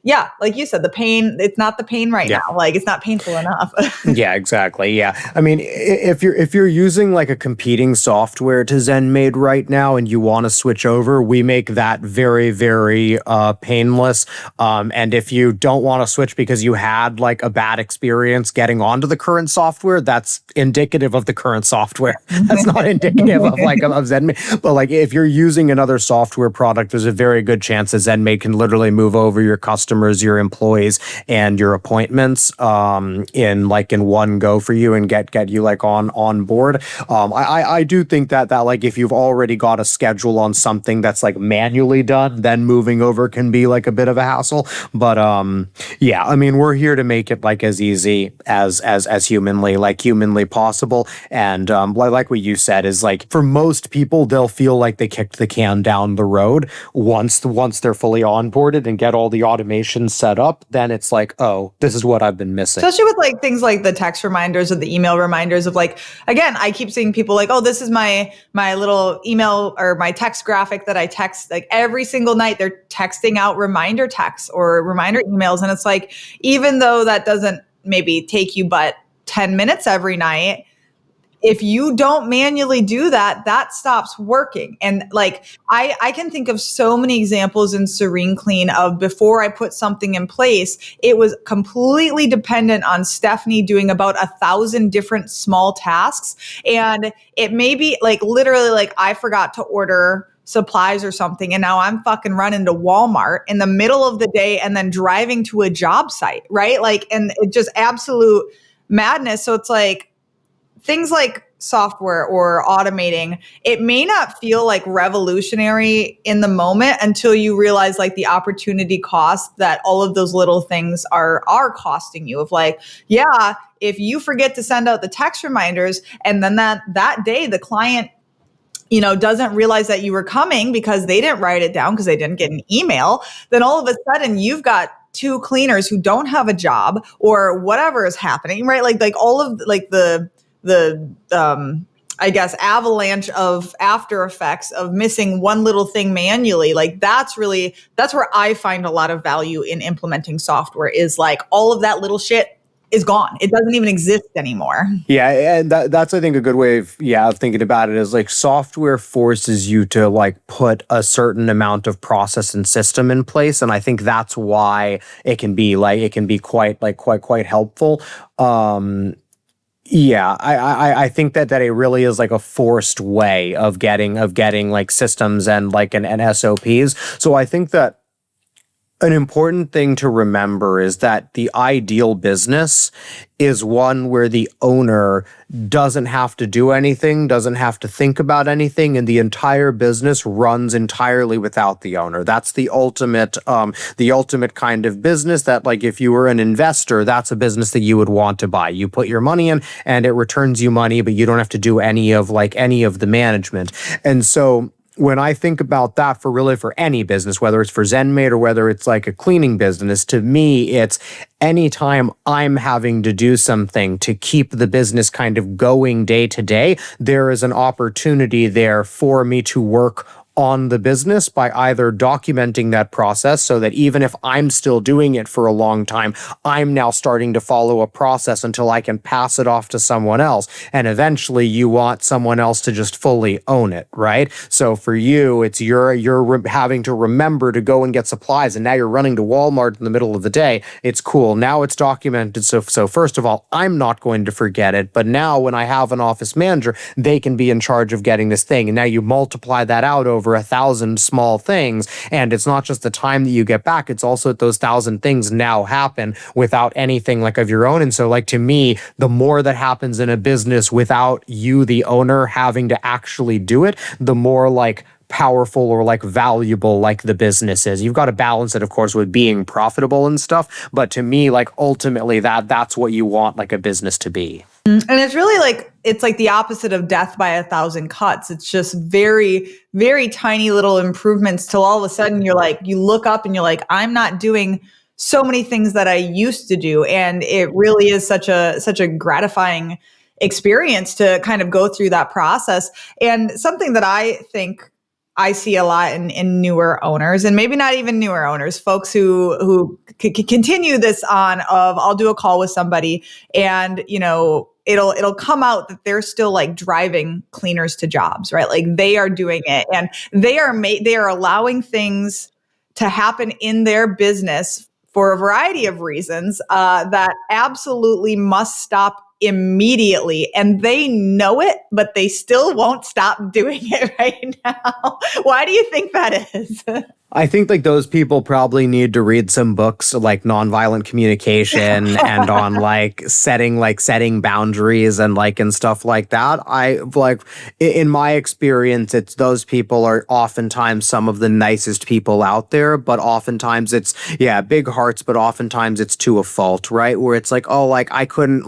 yeah, like you said, the pain, it's not the pain right now. Like it's not painful enough. Yeah, exactly. Yeah. I mean, if you're using like a competing software to ZenMaid right now and you want to switch over, we make that very, very painless. And if you don't want to switch because you had like a bad experience getting onto the current software, that's indicative of the current software. That's not indicative of ZenMaid. But like if you're using another software product, there's a very good chance that ZenMaid can literally move over your customers, your employees, and your appointments in one go for you and get you like on board. I do think that like if you've already got a schedule on something that's like manually done, then moving over can be like a bit of a hassle. But yeah, I mean, we're here to make it like as easy as humanly possible. And like what you said is like for most people, they'll feel like they kicked the can down the road once they're fully onboarded and get all the automation set up. Then it's like, oh, this is what I've been missing. Especially with like things like the text reminders or the email reminders of like, again, I keep seeing people like, oh, this is my little email or my text graphic that I text like every single night. They're texting out reminder texts or reminder emails. And it's like, even though that doesn't maybe take you but 10 minutes every night, if you don't manually do that, that stops working. And like, I can think of so many examples in Serene Clean of before I put something in place, it was completely dependent on Stephanie doing about 1,000 different small tasks. And it may be like literally like I forgot to order supplies or something. And now I'm fucking running to Walmart in the middle of the day and then driving to a job site, right? Like, and it just absolute madness. So it's like, things like software or automating, it may not feel like revolutionary in the moment until you realize like the opportunity cost that all of those little things are costing you of like, yeah, if you forget to send out the text reminders and then that day the client doesn't realize that you were coming because they didn't write it down because they didn't get an email, then all of a sudden you've got 2 cleaners who don't have a job or whatever is happening, right? Like all of like the I guess avalanche of after effects of missing one little thing manually. Like that's where I find a lot of value in implementing software is like all of that little shit is gone. It doesn't even exist anymore. Yeah, and that's I think a good way of thinking about it is like software forces you to like put a certain amount of process and system in place, and I think that's why it can be quite helpful. Yeah, I think that it really is like a forced way of getting like systems and like an SOPs. So I think that an important thing to remember is that the ideal business is one where the owner doesn't have to do anything, doesn't have to think about anything, and the entire business runs entirely without the owner. That's the ultimate kind of business that, like, if you were an investor, that's a business that you would want to buy. You put your money in and it returns you money, but you don't have to do any of the management. And so when I think about that for any business, whether it's for ZenMaid or whether it's like a cleaning business, to me, it's anytime I'm having to do something to keep the business kind of going day to day, there is an opportunity there for me to work on the business by either documenting that process so that even if I'm still doing it for a long time, I'm now starting to follow a process until I can pass it off to someone else. And eventually you want someone else to just fully own it, right? So for you, it's you're having to remember to go and get supplies, and now you're running to Walmart in the middle of the day. It's cool. Now it's documented. So first of all, I'm not going to forget it. But now when I have an office manager, they can be in charge of getting this thing. And now you multiply that out over 1,000 small things. And it's not just the time that you get back, it's also that those 1,000 things now happen without anything like of your own. And so, like, to me, the more that happens in a business without you, the owner, having to actually do it, the more like powerful or like valuable like the business is. You've got to balance it, of course, with being profitable and stuff. But to me, like, ultimately that's what you want like a business to be. And it's really like, it's like the opposite of death by 1,000 cuts. It's just very, very tiny little improvements till all of a sudden you're like, you look up and you're like, I'm not doing so many things that I used to do. And it really is such a gratifying experience to kind of go through that process. And something that I think I see a lot in newer owners, and maybe not even newer owners, folks who continue this on of, I'll do a call with somebody and, you know, it'll come out that they're still like driving cleaners to jobs, right? Like they are doing it and they are allowing things to happen in their business for a variety of reasons that absolutely must stop immediately, and they know it, but they still won't stop doing it right now. Why do you think that is? I think like those people probably need to read some books like nonviolent communication and on like setting boundaries and stuff like that. I like in my experience, it's those people are oftentimes some of the nicest people out there, but oftentimes it's big hearts, but oftentimes it's to a fault, right? Where it's like, oh, like I couldn't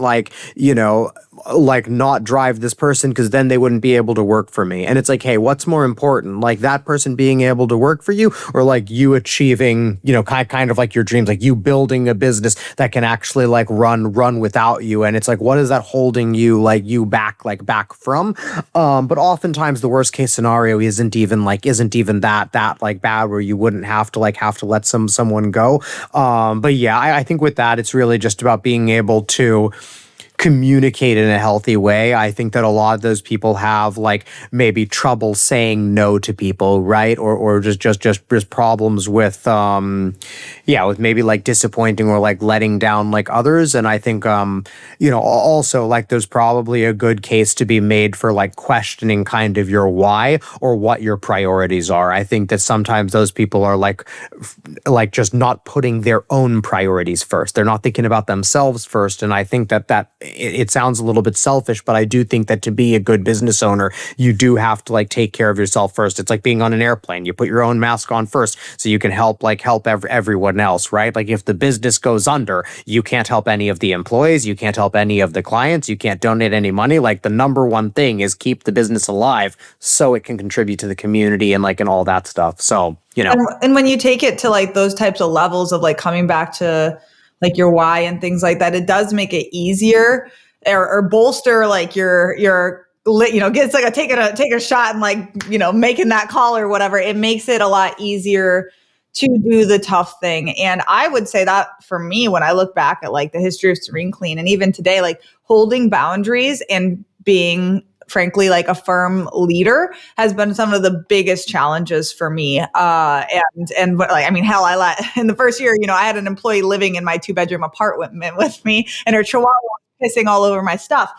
not drive this person because then they wouldn't be able to work for me. And it's like, hey, what's more important? Like that person being able to work for you, or like you achieving, kind of like your dreams, like you building a business that can actually like run without you. And it's like, what is that holding you back from? But oftentimes the worst case scenario isn't even that like bad where you wouldn't have to let someone go. But yeah, I think with that, it's really just about being able to communicate in a healthy way. I think that a lot of those people have like maybe trouble saying no to people, right? Or just problems with with maybe like disappointing or like letting down like others. And I think also like there's probably a good case to be made for like questioning kind of your why or what your priorities are. I think that sometimes those people are like just not putting their own priorities first. They're not thinking about themselves first. And I think that it sounds a little bit selfish, but I do think that to be a good business owner, you do have to like take care of yourself first. It's like being on an airplane. You put your own mask on first so you can help everyone else, right? Like if the business goes under, you can't help any of the employees. You can't help any of the clients. You can't donate any money. Like the number one thing is keep the business alive so it can contribute to the community and all that stuff. So, And when you take it to like those types of levels of like coming back to like your why and things like that, it does make it easier or bolster like your it's like take a shot and making that call or whatever. It makes it a lot easier to do the tough thing. And I would say that for me, when I look back at like the history of Serene Clean and even today, like holding boundaries and being frankly like a firm leader has been some of the biggest challenges for me. In the first year, I had an employee living in my 2-bedroom apartment with me, and her chihuahua pissing all over my stuff.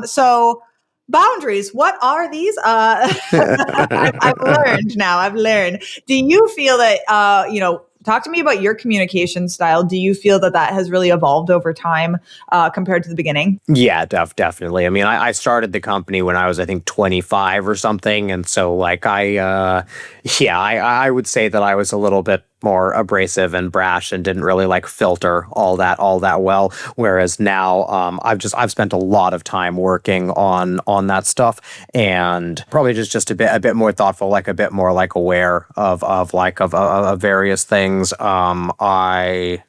So boundaries, what are these? I've learned now. I've learned. Do you feel that, talk to me about your communication style. Do you feel that has really evolved over time compared to the beginning? Yeah, definitely. I mean, I started the company when I was, I think, 25 or something. And so like I would say that I was a little bit more abrasive and brash and didn't really like filter all that well. Whereas now I've spent a lot of time working on that stuff, and probably just a bit more thoughtful, like a bit more like aware of various things.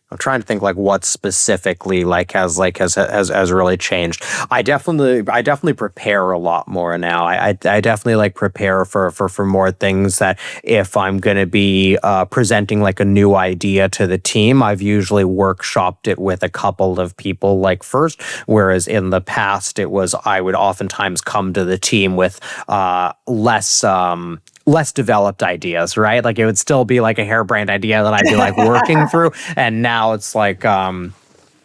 I'm trying to think like what specifically has really changed. I definitely prepare a lot more now. I definitely like prepare for more things, that if I'm going to be presenting like a new idea to the team, I've usually workshopped it with a couple of people like first, whereas in the past I would oftentimes come to the team with less developed ideas, right? Like it would still be like a harebrained idea that I'd be like working through. And now it's like,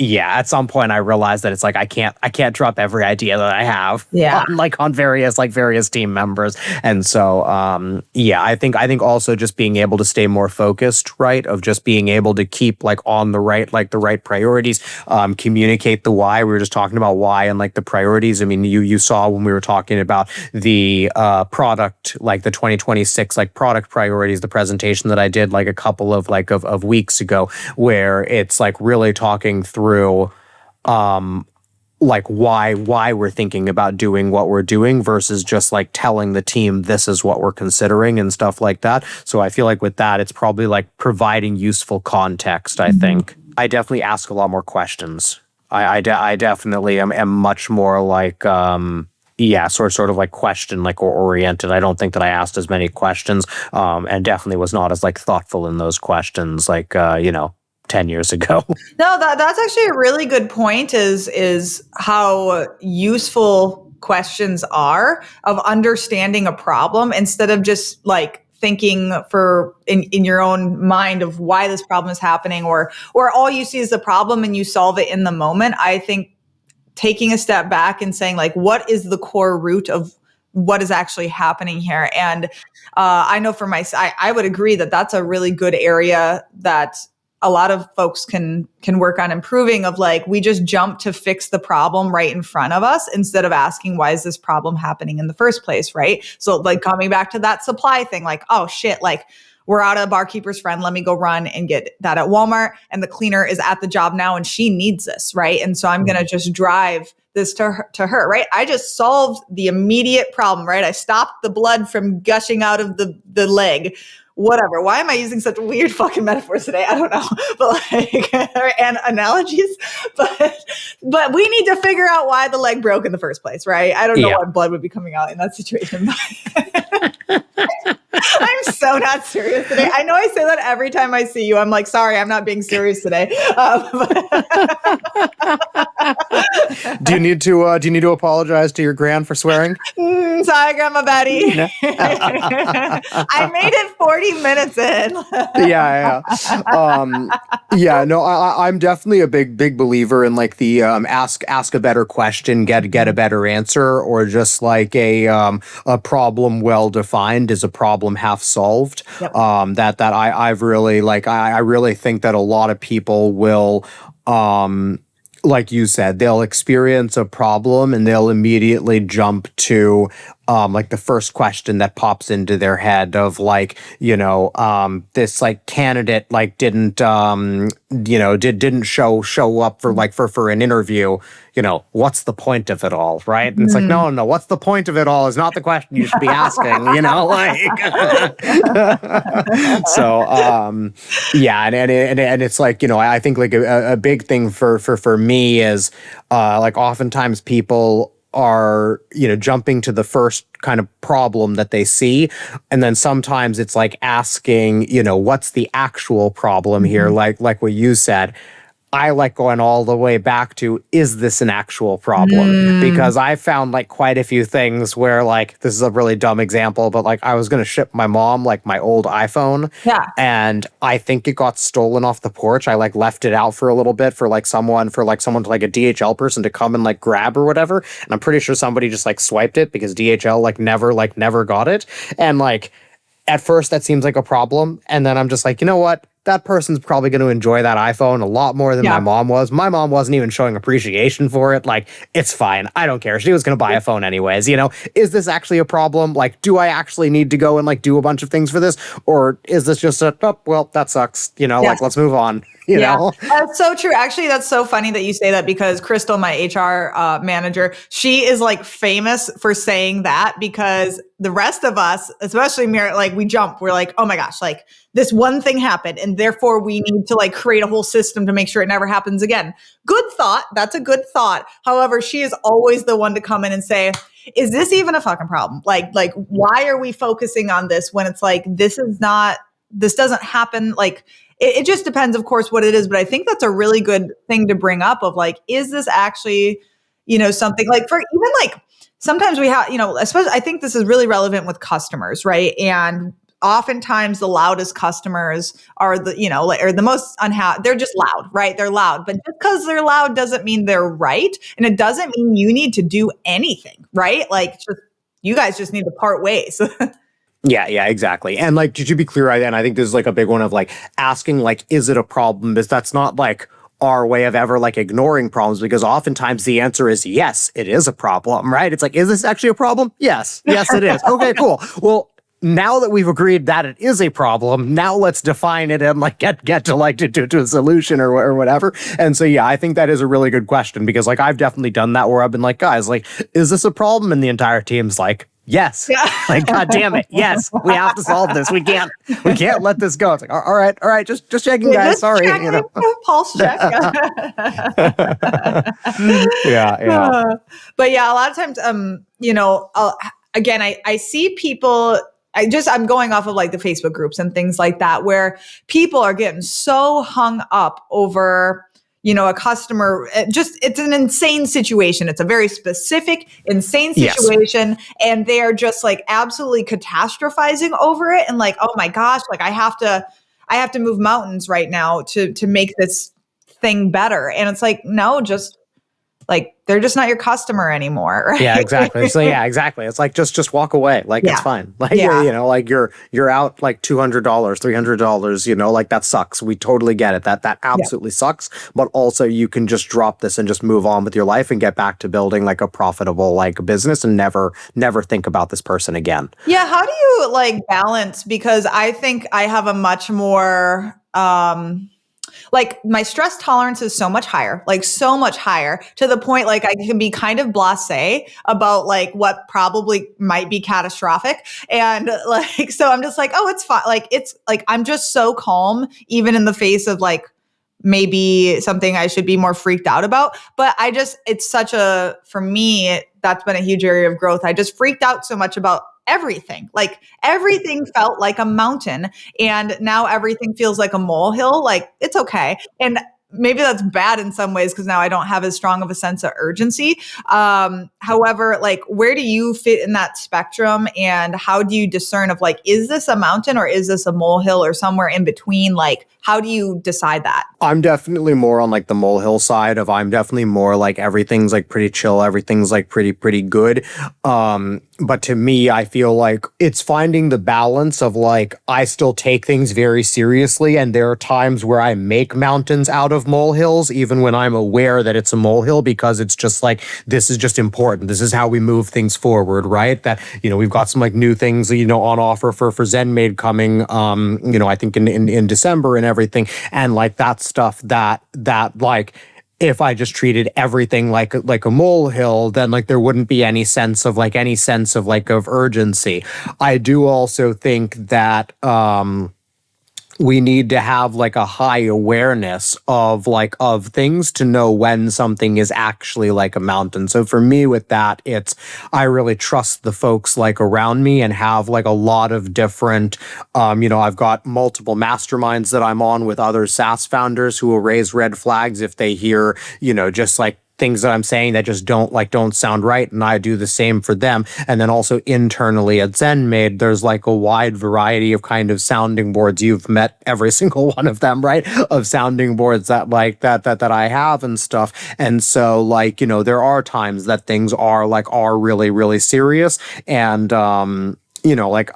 at some point I realized that it's like I can't drop every idea that I have on various team members. And so I think also just being able to stay more focused, right? Of just being able to keep like on the right priorities, communicate the why. We were just talking about why and like the priorities. I mean, you saw when we were talking about the product, like the 2026 like product priorities, the presentation that I did like a couple of weeks ago, where it's like really talking through like why we're thinking about doing what we're doing versus just like telling the team this is what we're considering and stuff like that. So I feel like with that, it's probably like providing useful context. I think I definitely ask a lot more questions. I definitely am much more like sort of like question like or oriented. I don't think that I asked as many questions, and definitely was not as like thoughtful in those questions 10 years ago. No, that's actually a really good point, is how useful questions are of understanding a problem, instead of just like thinking in your own mind of why this problem is happening, or all you see is the problem and you solve it in the moment. I think taking a step back and saying like, what is the core root of what is actually happening here? And I know for myself, I would agree that that's a really good area that a lot of folks can work on improving, of like, we just jump to fix the problem right in front of us instead of asking, why is this problem happening in the first place, right? So like coming back to that supply thing, like, oh shit, like we're out of barkeeper's friend, let me go run and get that at Walmart, and the cleaner is at the job now and she needs this, right? And so I'm going to just drive this to her, right? I just solved the immediate problem, right? I stopped the blood from gushing out of the leg. Whatever. Why am I using such weird fucking metaphors today? I don't know, but like, and analogies, but we need to figure out why the leg broke in the first place, right? I don't know what blood would be coming out in that situation. I'm so not serious today. I know I say that every time I see you. I'm like, sorry, I'm not being serious today. Do you need to apologize to your gran for swearing? Sorry, Grandma Betty. I made it 40 minutes in. I'm definitely a big believer in like the ask a better question, get a better answer, or just like a problem well defined is a problem half solved. Yep. I've really like I really think that a lot of people will like you said, they'll experience a problem and they'll immediately jump to like the first question that pops into their head of like, this like candidate like didn't show up for an interview, what's the point of it all, right? And it's like, no, what's the point of it all is not the question you should be asking, So and it's like, I think like a big thing for me is like oftentimes people are jumping to the first kind of problem that they see, and then sometimes it's like asking what's the actual problem here, like what you said. I like going all the way back to, is this an actual problem? Because I found like quite a few things where like, this is a really dumb example, but like I was going to ship my mom like my old iPhone. Yeah. And I think it got stolen off the porch. I like left it out for a little bit for someone to like a DHL person to come and like grab or whatever. And I'm pretty sure somebody just like swiped it because DHL never got it. And like, at first that seems like a problem. And then I'm just like, you know what? That person's probably going to enjoy that iPhone a lot more than my mom was. My mom wasn't even showing appreciation for it. Like, it's fine. I don't care. She was going to buy a phone anyways. You know, is this actually a problem? Like, do I actually need to go and like do a bunch of things for this? Or is this just well, that sucks. You know, like, let's move on. You know? That's so true. Actually, that's so funny that you say that because Crystal, my HR manager, she is like famous for saying that because the rest of us, especially me, like we jump. We're like, oh my gosh, like this one thing happened and therefore we need to like create a whole system to make sure it never happens again. Good thought. That's a good thought. However, she is always the one to come in and say, is this even a fucking problem? Like why are we focusing on this when it's like, this doesn't happen. Like, it just depends, of course, what it is. But I think that's a really good thing to bring up of like, is this actually, you know, something like for even like sometimes we have, you know, especially I think this is really relevant with customers, right? And oftentimes the loudest customers are the, you know, or the most unhappy. They're just loud, right? They're loud. But just because they're loud doesn't mean they're right. And it doesn't mean you need to do anything, right? Like you guys just need to part ways. Yeah, exactly. And like, to be clear, and I think this is like a big one of like asking, like, is it a problem? Because that's not like our way of ever like ignoring problems, because oftentimes the answer is yes, it is a problem, right? It's like, is this actually a problem? Yes, it is. Okay, cool. Well, now that we've agreed that it is a problem, now let's define it and like get to like to a solution or whatever. And so, yeah, I think that is a really good question because like I've definitely done that where I've been like, guys, like, is this a problem? And the entire team's like, yes. Yeah. Like, God damn it. Yes, we have to solve this. We can't let this go. It's like, all right. Just checking, guys. Just sorry. checking, you know, pulse check. yeah. But yeah, a lot of times, you know, again, I see people, I'm going off of like the Facebook groups and things like that, where people are getting so hung up over, you know, a customer, it's an insane situation. It's a very specific, insane situation. Yes. And they are just like absolutely catastrophizing over it. And like, oh my gosh, like I have to move mountains right now to make this thing better. And it's like, no, just like, they're just not your customer anymore. Right? Yeah, exactly. So yeah, exactly. It's like, just walk away. Like, it's fine. Like, you know, like you're out like $200, $300, you know, like that sucks. We totally get it. That absolutely sucks. But also you can just drop this and just move on with your life and get back to building like a profitable like business and never think about this person again. Yeah. How do you like balance? Because I think I have a much more, like my stress tolerance is so much higher to the point like I can be kind of blasé about like what probably might be catastrophic. And like, so I'm just like, oh, it's fine. Like, it's like, I'm just so calm, even in the face of like maybe something I should be more freaked out about. But it's for me, that's been a huge area of growth. I just freaked out so much about everything. Like everything felt like a mountain and now everything feels like a molehill. Like it's okay. And maybe that's bad in some ways because now I don't have as strong of a sense of urgency. However, like where do you fit in that spectrum and how do you discern of like, is this a mountain or is this a molehill or somewhere in between? Like, how do you decide that? I'm definitely more on like the molehill side of I'm definitely more like everything's like pretty chill. Everything's like pretty good. But to me, I feel like it's finding the balance of like, I still take things very seriously. And there are times where I make mountains out of molehills, even when I'm aware that it's a molehill, because it's just like, this is just important. This is how we move things forward, right? That, you know, we've got some like new things, you know, on offer for ZenMaid coming, you know, I think in December and everything. And like that stuff that like, if I just treated everything like a molehill, then like there wouldn't be any sense of urgency. I do also think that we need to have like a high awareness of things to know when something is actually like a mountain. So for me with that, it's I really trust the folks like around me and have like a lot of different I've got multiple masterminds that I'm on with other SaaS founders who will raise red flags if they hear, just like things that I'm saying that just don't sound right, and I do the same for them. And then also internally at ZenMaid, there's like a wide variety of kind of sounding boards. You've met every single one of them, right? Of sounding boards that I have and stuff. And so there are times that things are really, really serious. And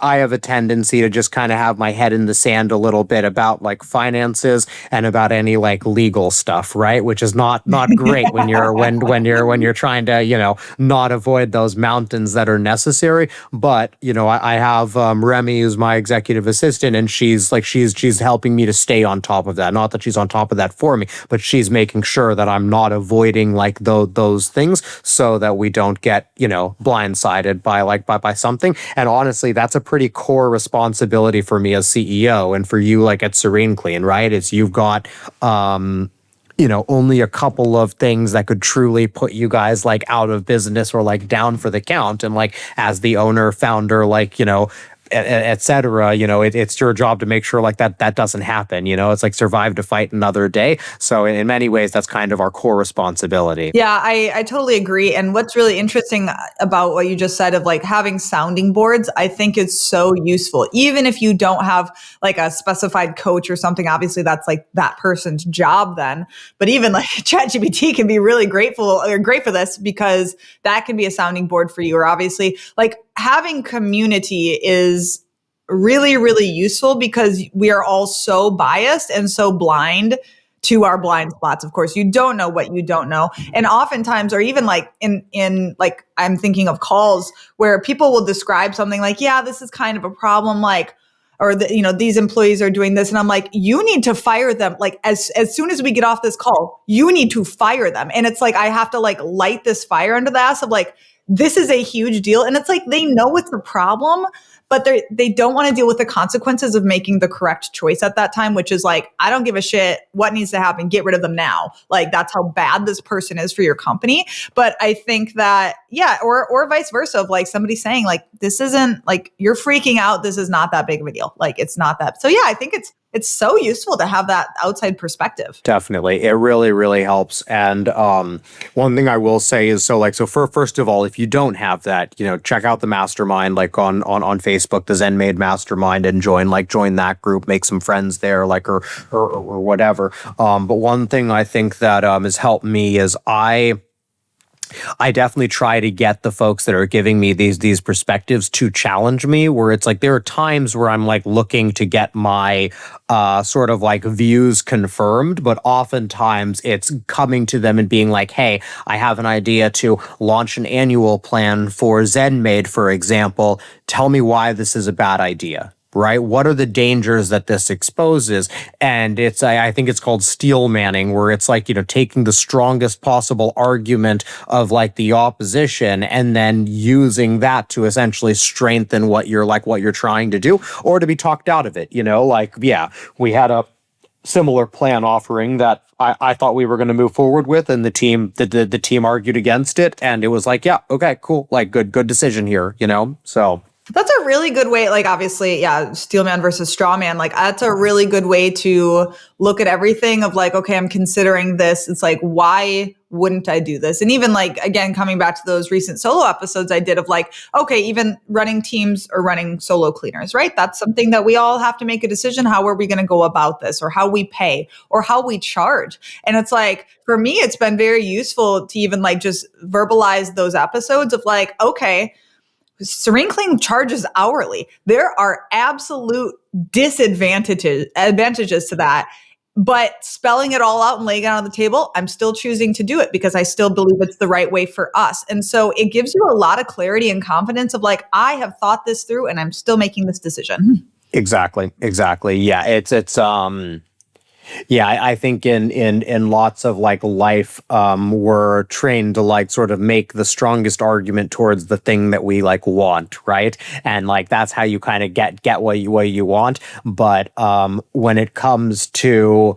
I have a tendency to just kind of have my head in the sand a little bit about like finances and about any like legal stuff, right? Which is not great when you're trying to, not avoid those mountains that are necessary. But, I have Remy, who's my executive assistant, and she's helping me to stay on top of that. Not that she's on top of that for me, but she's making sure that I'm not avoiding like those things so that we don't get, blindsided by something. And honestly, that's a pretty core responsibility for me as CEO and for you like at Serene Clean, right? It's you've got only a couple of things that could truly put you guys like out of business or like down for the count. And like as the owner, founder, et cetera, it's your job to make sure like that doesn't happen. It's like survive to fight another day. So in many ways, that's kind of our core responsibility. Yeah, I totally agree. And what's really interesting about what you just said of like having sounding boards, I think is so useful. Even if you don't have like a specified coach or something, obviously that's like that person's job then. But even like ChatGPT can be really great for this because that can be a sounding board for you. Or obviously like having community is really, really useful because we are all so biased and so blind to our blind spots. Of course, you don't know what you don't know. And oftentimes, or even like in like, I'm thinking of calls where people will describe something like, yeah, this is kind of a problem, like, or these employees are doing this. And I'm like, you need to fire them. Like as soon as we get off this call, you need to fire them. And it's like, I have to like light this fire under the ass of like, this is a huge deal. And it's like, they know it's a problem, but they don't want to deal with the consequences of making the correct choice at that time, which is like, I don't give a shit what needs to happen. Get rid of them now. Like that's how bad this person is for your company. But I think that, yeah, or vice versa of like somebody saying like, this isn't like, you're freaking out. This is not that big of a deal. Like it's not that. So yeah, I think it's so useful to have that outside perspective. Definitely. It really, really helps. And one thing I will say is, first of all, if you don't have that, check out the mastermind, like on Facebook, the ZenMaid mastermind, and join that group, make some friends there, like, or whatever. But one thing I think that has helped me is I definitely try to get the folks that are giving me these perspectives to challenge me, where it's like there are times where I'm like looking to get my sort of like views confirmed, but oftentimes it's coming to them and being like, hey, I have an idea to launch an annual plan for ZenMaid, for example. Tell me why this is a bad idea. Right? What are the dangers that this exposes? And I think it's called steel manning, where it's like, taking the strongest possible argument of like the opposition and then using that to essentially strengthen what you're trying to do, or to be talked out of it. We had a similar plan offering that I thought we were going to move forward with, and the team argued against it. And it was like, yeah, okay, cool. Like good decision here, so. That's a really good way, like obviously, yeah, steel man versus straw man. Like that's a really good way to look at everything of like, okay, I'm considering this. It's like, why wouldn't I do this? And even like, again, coming back to those recent solo episodes I did of like, okay, even running teams or running solo cleaners, right? That's something that we all have to make a decision. How are we going to go about this, or how we pay, or how we charge? And it's like, for me, it's been very useful to even like just verbalize those episodes of like, okay, Serene Clean charges hourly. There are absolute advantages to that. But spelling it all out and laying it out on the table, I'm still choosing to do it because I still believe it's the right way for us. And so it gives you a lot of clarity and confidence of like, I have thought this through and I'm still making this decision. Exactly. Yeah. Yeah, I think in lots of like life, we're trained to like sort of make the strongest argument towards the thing that we like want, right? And like that's how you kind of get what you want. But when it comes to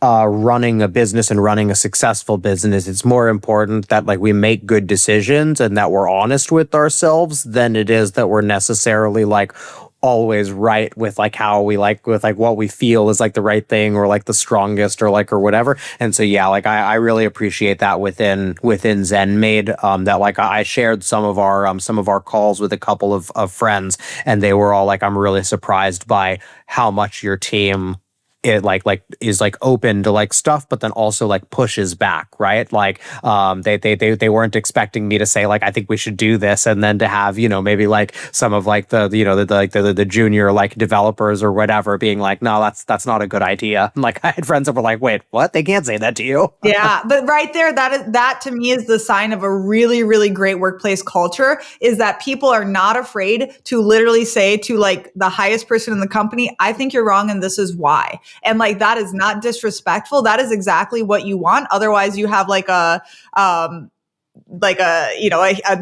running a business and running a successful business, it's more important that like we make good decisions and that we're honest with ourselves than it is that we're necessarily like always right with like how we like with like what we feel is like the right thing or like the strongest or like or whatever. And so yeah, like I really appreciate that within ZenMaid, that like I shared some of our calls with a couple of friends, and they were all like, I'm really surprised by how much your team it like is like open to like stuff, but then also like pushes back, right? Like they weren't expecting me to say like I think we should do this, and then to have maybe like some of like the junior like developers or whatever being like, no, that's not a good idea. And like I had friends that were like, wait, what? They can't say that to you. Yeah, but right there, that to me is the sign of a really, really great workplace culture, is that people are not afraid to literally say to like the highest person in the company, I think you're wrong and this is why. And like that is not disrespectful. That is exactly what you want. Otherwise, you have like a a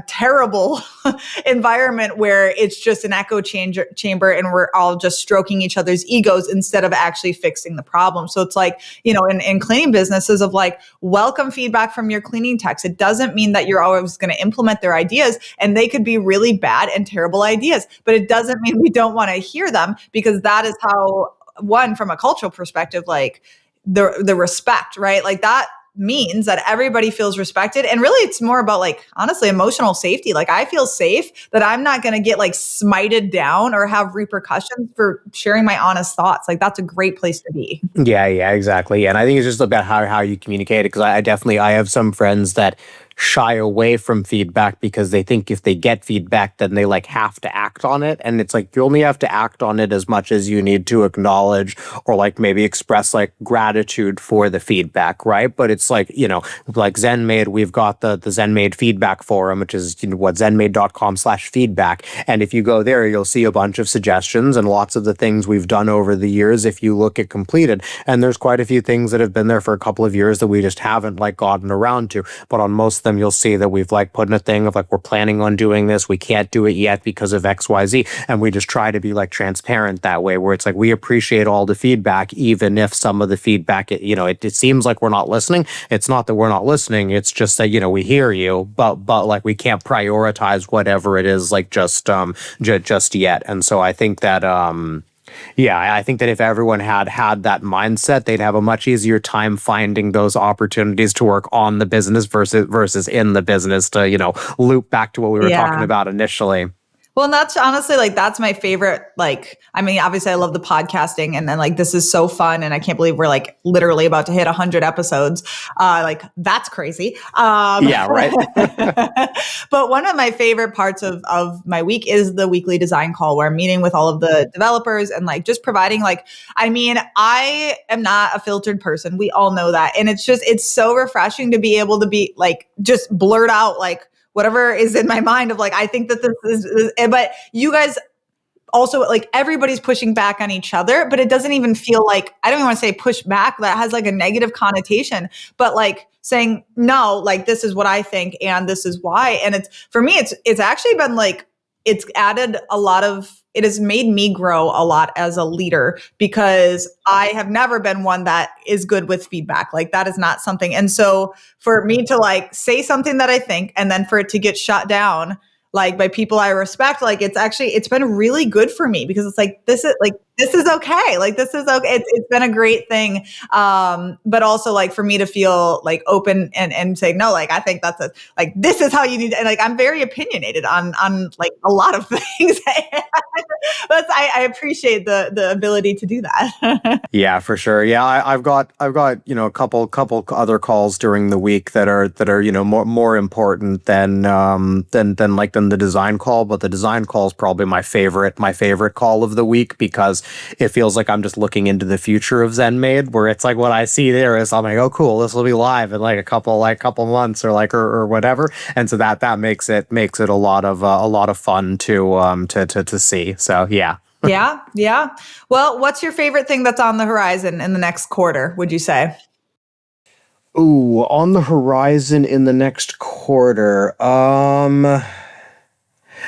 terrible environment where it's just an echo chamber and we're all just stroking each other's egos instead of actually fixing the problem. So it's like, in cleaning businesses of like, welcome feedback from your cleaning techs. It doesn't mean that you're always going to implement their ideas, and they could be really bad and terrible ideas, but it doesn't mean we don't want to hear them, because that is how, one, from a cultural perspective, like the respect, right? Like that means that everybody feels respected. And really it's more about like, honestly, emotional safety. Like I feel safe that I'm not going to get like smited down or have repercussions for sharing my honest thoughts. Like that's a great place to be. Yeah, exactly. And I think it's just about how you communicate it, because I have some friends that shy away from feedback because they think if they get feedback, then they like have to act on it. And it's like, you only have to act on it as much as you need to acknowledge or like maybe express like gratitude for the feedback, right? But it's like, like ZenMaid, we've got the ZenMaid feedback forum, which is zenmaid.com/feedback. And if you go there, you'll see a bunch of suggestions and lots of the things we've done over the years if you look at completed. And there's quite a few things that have been there for a couple of years that we just haven't like gotten around to. But on most of them, you'll see that we've like put in a thing of like, we're planning on doing this. We can't do it yet because of XYZ. And we just try to be like transparent that way, where it's like, we appreciate all the feedback, even if some of the feedback, it seems like we're not listening. It's not that we're not listening. It's just that, we hear you, but like we can't prioritize whatever it is like just yet. And so I think that, I think that if everyone had that mindset, they'd have a much easier time finding those opportunities to work on the business versus in the business to, loop back to what we were talking about initially. Well, and that's honestly like, that's my favorite. Like, I mean, obviously I love the podcasting, and then like, this is so fun. And I can't believe we're like literally about to hit 100 episodes. Like that's crazy. Yeah, right. But one of my favorite parts of my week is the weekly design call, where I'm meeting with all of the developers and like just providing like, I mean, I am not a filtered person. We all know that. And it's so refreshing to be able to be like, just blurt out like, whatever is in my mind of like, I think that this is, but you guys also like, everybody's pushing back on each other, but it doesn't even feel like, I don't even want to say push back. That has like a negative connotation, but like saying, no, like this is what I think and this is why. And it's, for me, it's actually been like, it's added a lot of, it has made me grow a lot as a leader, because I have never been one that is good with feedback. Like that is not something. And so for me to like say something that I think, and then for it to get shut down, like by people I respect, like it's been really good for me, because it's like, this is okay. Like this is okay. It's been a great thing. But also like for me to feel like open and say, no, like, I think like, this is how you need to, and like, I'm very opinionated on like a lot of things. But I appreciate the ability to do that. Yeah, for sure. Yeah, I've got a couple other calls during the week that are more important than the design call. But the design call is probably my favorite call of the week, because it feels like I'm just looking into the future of ZenMaid, where it's like what I see there is I'm like, oh cool, this will be live in like a couple months or whatever. And so that makes it a lot of fun to see. So yeah. Yeah. Yeah. Well, what's your favorite thing that's on the horizon in the next quarter, would you say? Ooh, on the horizon in the next quarter.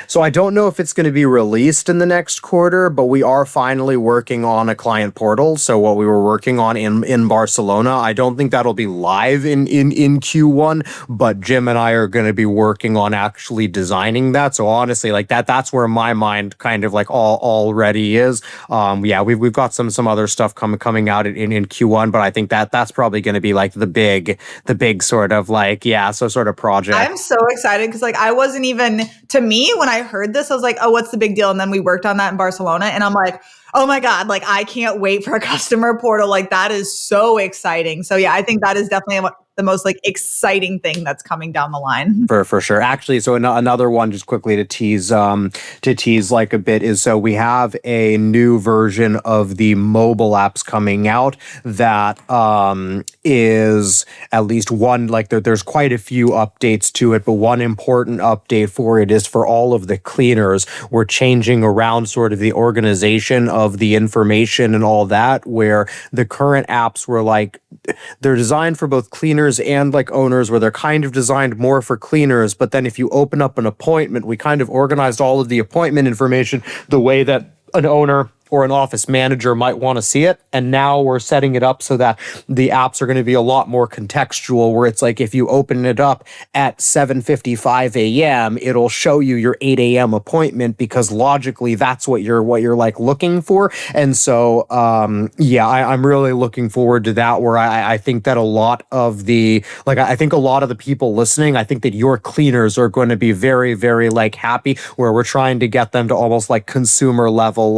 So I don't know if it's going to be released in the next quarter, but we are finally working on a client portal. So what we were working on in Barcelona, I don't think that'll be live in Q1, but Jim and I are going to be working on actually designing that. So honestly, like that's where my mind kind of like already is. Yeah, we've got some other stuff coming out in Q1, but I think that's probably going to be like the big sort of like, yeah, so sort of project. I'm so excited because like I wasn't even, to me, when I heard this, I was like, oh, what's the big deal? And then we worked on that in Barcelona and I'm like, oh my God, like I can't wait for a customer portal. Like that is so exciting. So yeah, I think that is definitely the most like exciting thing that's coming down the line. For sure. Actually, so another one just quickly to tease like a bit is, so we have a new version of the mobile apps coming out that is at least one, like there's quite a few updates to it, but one important update for it is for all of the cleaners. We're changing around sort of the organization of the information and all that, where the current apps were like, they're designed for both cleaners and like owners, where they're kind of designed more for cleaners. But then if you open up an appointment, we kind of organized all of the appointment information the way that an owner or an office manager might want to see it. And now we're setting it up so that the apps are going to be a lot more contextual, where it's like if you open it up at 7:55 a.m., it'll show you your 8 a.m. appointment, because logically that's what you're like looking for. And so, yeah, I'm really looking forward to that, where I think that a lot of the, like, I think a lot of the people listening, I think that your cleaners are going to be very, very like happy, where we're trying to get them to almost like consumer level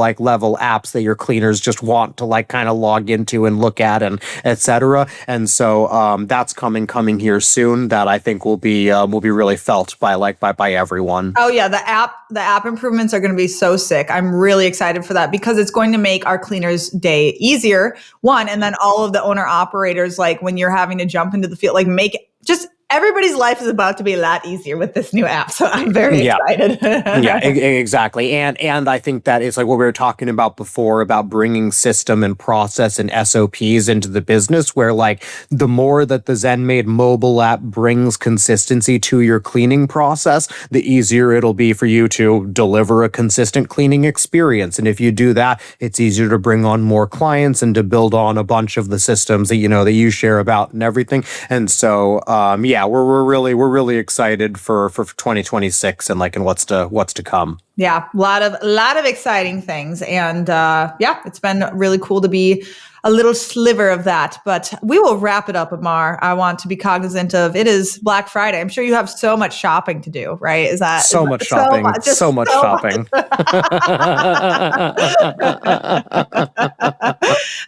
apps that your cleaners just want to like kind of log into and look at and etc. And so that's coming here soon, that I think will be really felt by everyone. Oh yeah, the app improvements are going to be so sick. I'm really excited for that, because it's going to make our cleaners' day easier. One, and then all of the owner operators, like when you're having to jump into the field, like make it just, everybody's life is about to be a lot easier with this new app. So I'm very excited. Yeah, exactly. And I think that it's like what we were talking about before, about bringing system and process and SOPs into the business, where like the more that the ZenMaid mobile app brings consistency to your cleaning process, the easier it'll be for you to deliver a consistent cleaning experience. And if you do that, it's easier to bring on more clients and to build on a bunch of the systems that that you share about and everything. And so yeah, we're really excited for 2026 and what's to come. Yeah, a lot of exciting things, and yeah, it's been really cool to be a little sliver of that. But we will wrap it up, Amar. I want to be cognizant of, it is Black Friday. I'm sure you have so much shopping to do, right? Is that so much shopping? So much shopping.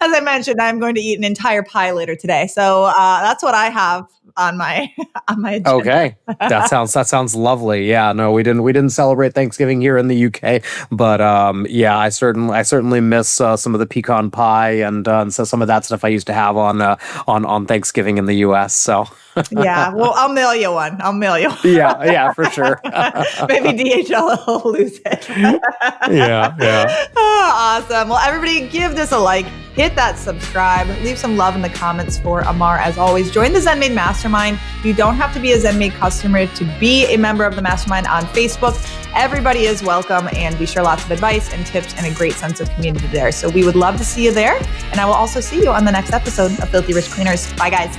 As I mentioned, I'm going to eat an entire pie later today, so that's what I have on my agenda. Okay, that sounds lovely. Yeah, no, we didn't celebrate Thanksgiving here in the UK, but yeah, I certainly miss some of the pecan pie and so some of that stuff I used to have on Thanksgiving in the US. So yeah, well, I'll mail you one. Yeah, for sure. Maybe DHL will lose it. Yeah. Oh, awesome. Well, everybody, give this a like, hit that subscribe, leave some love in the comments for Amar. As always, join the ZenMaid Mastermind. You don't have to be a ZenMaid customer to be a member of the Mastermind on Facebook. Everybody is welcome, and we share lots of advice and tips and a great sense of community there. So we would love to see you there, and I will also see you on the next episode of Filthy Rich Cleaners. Bye, guys.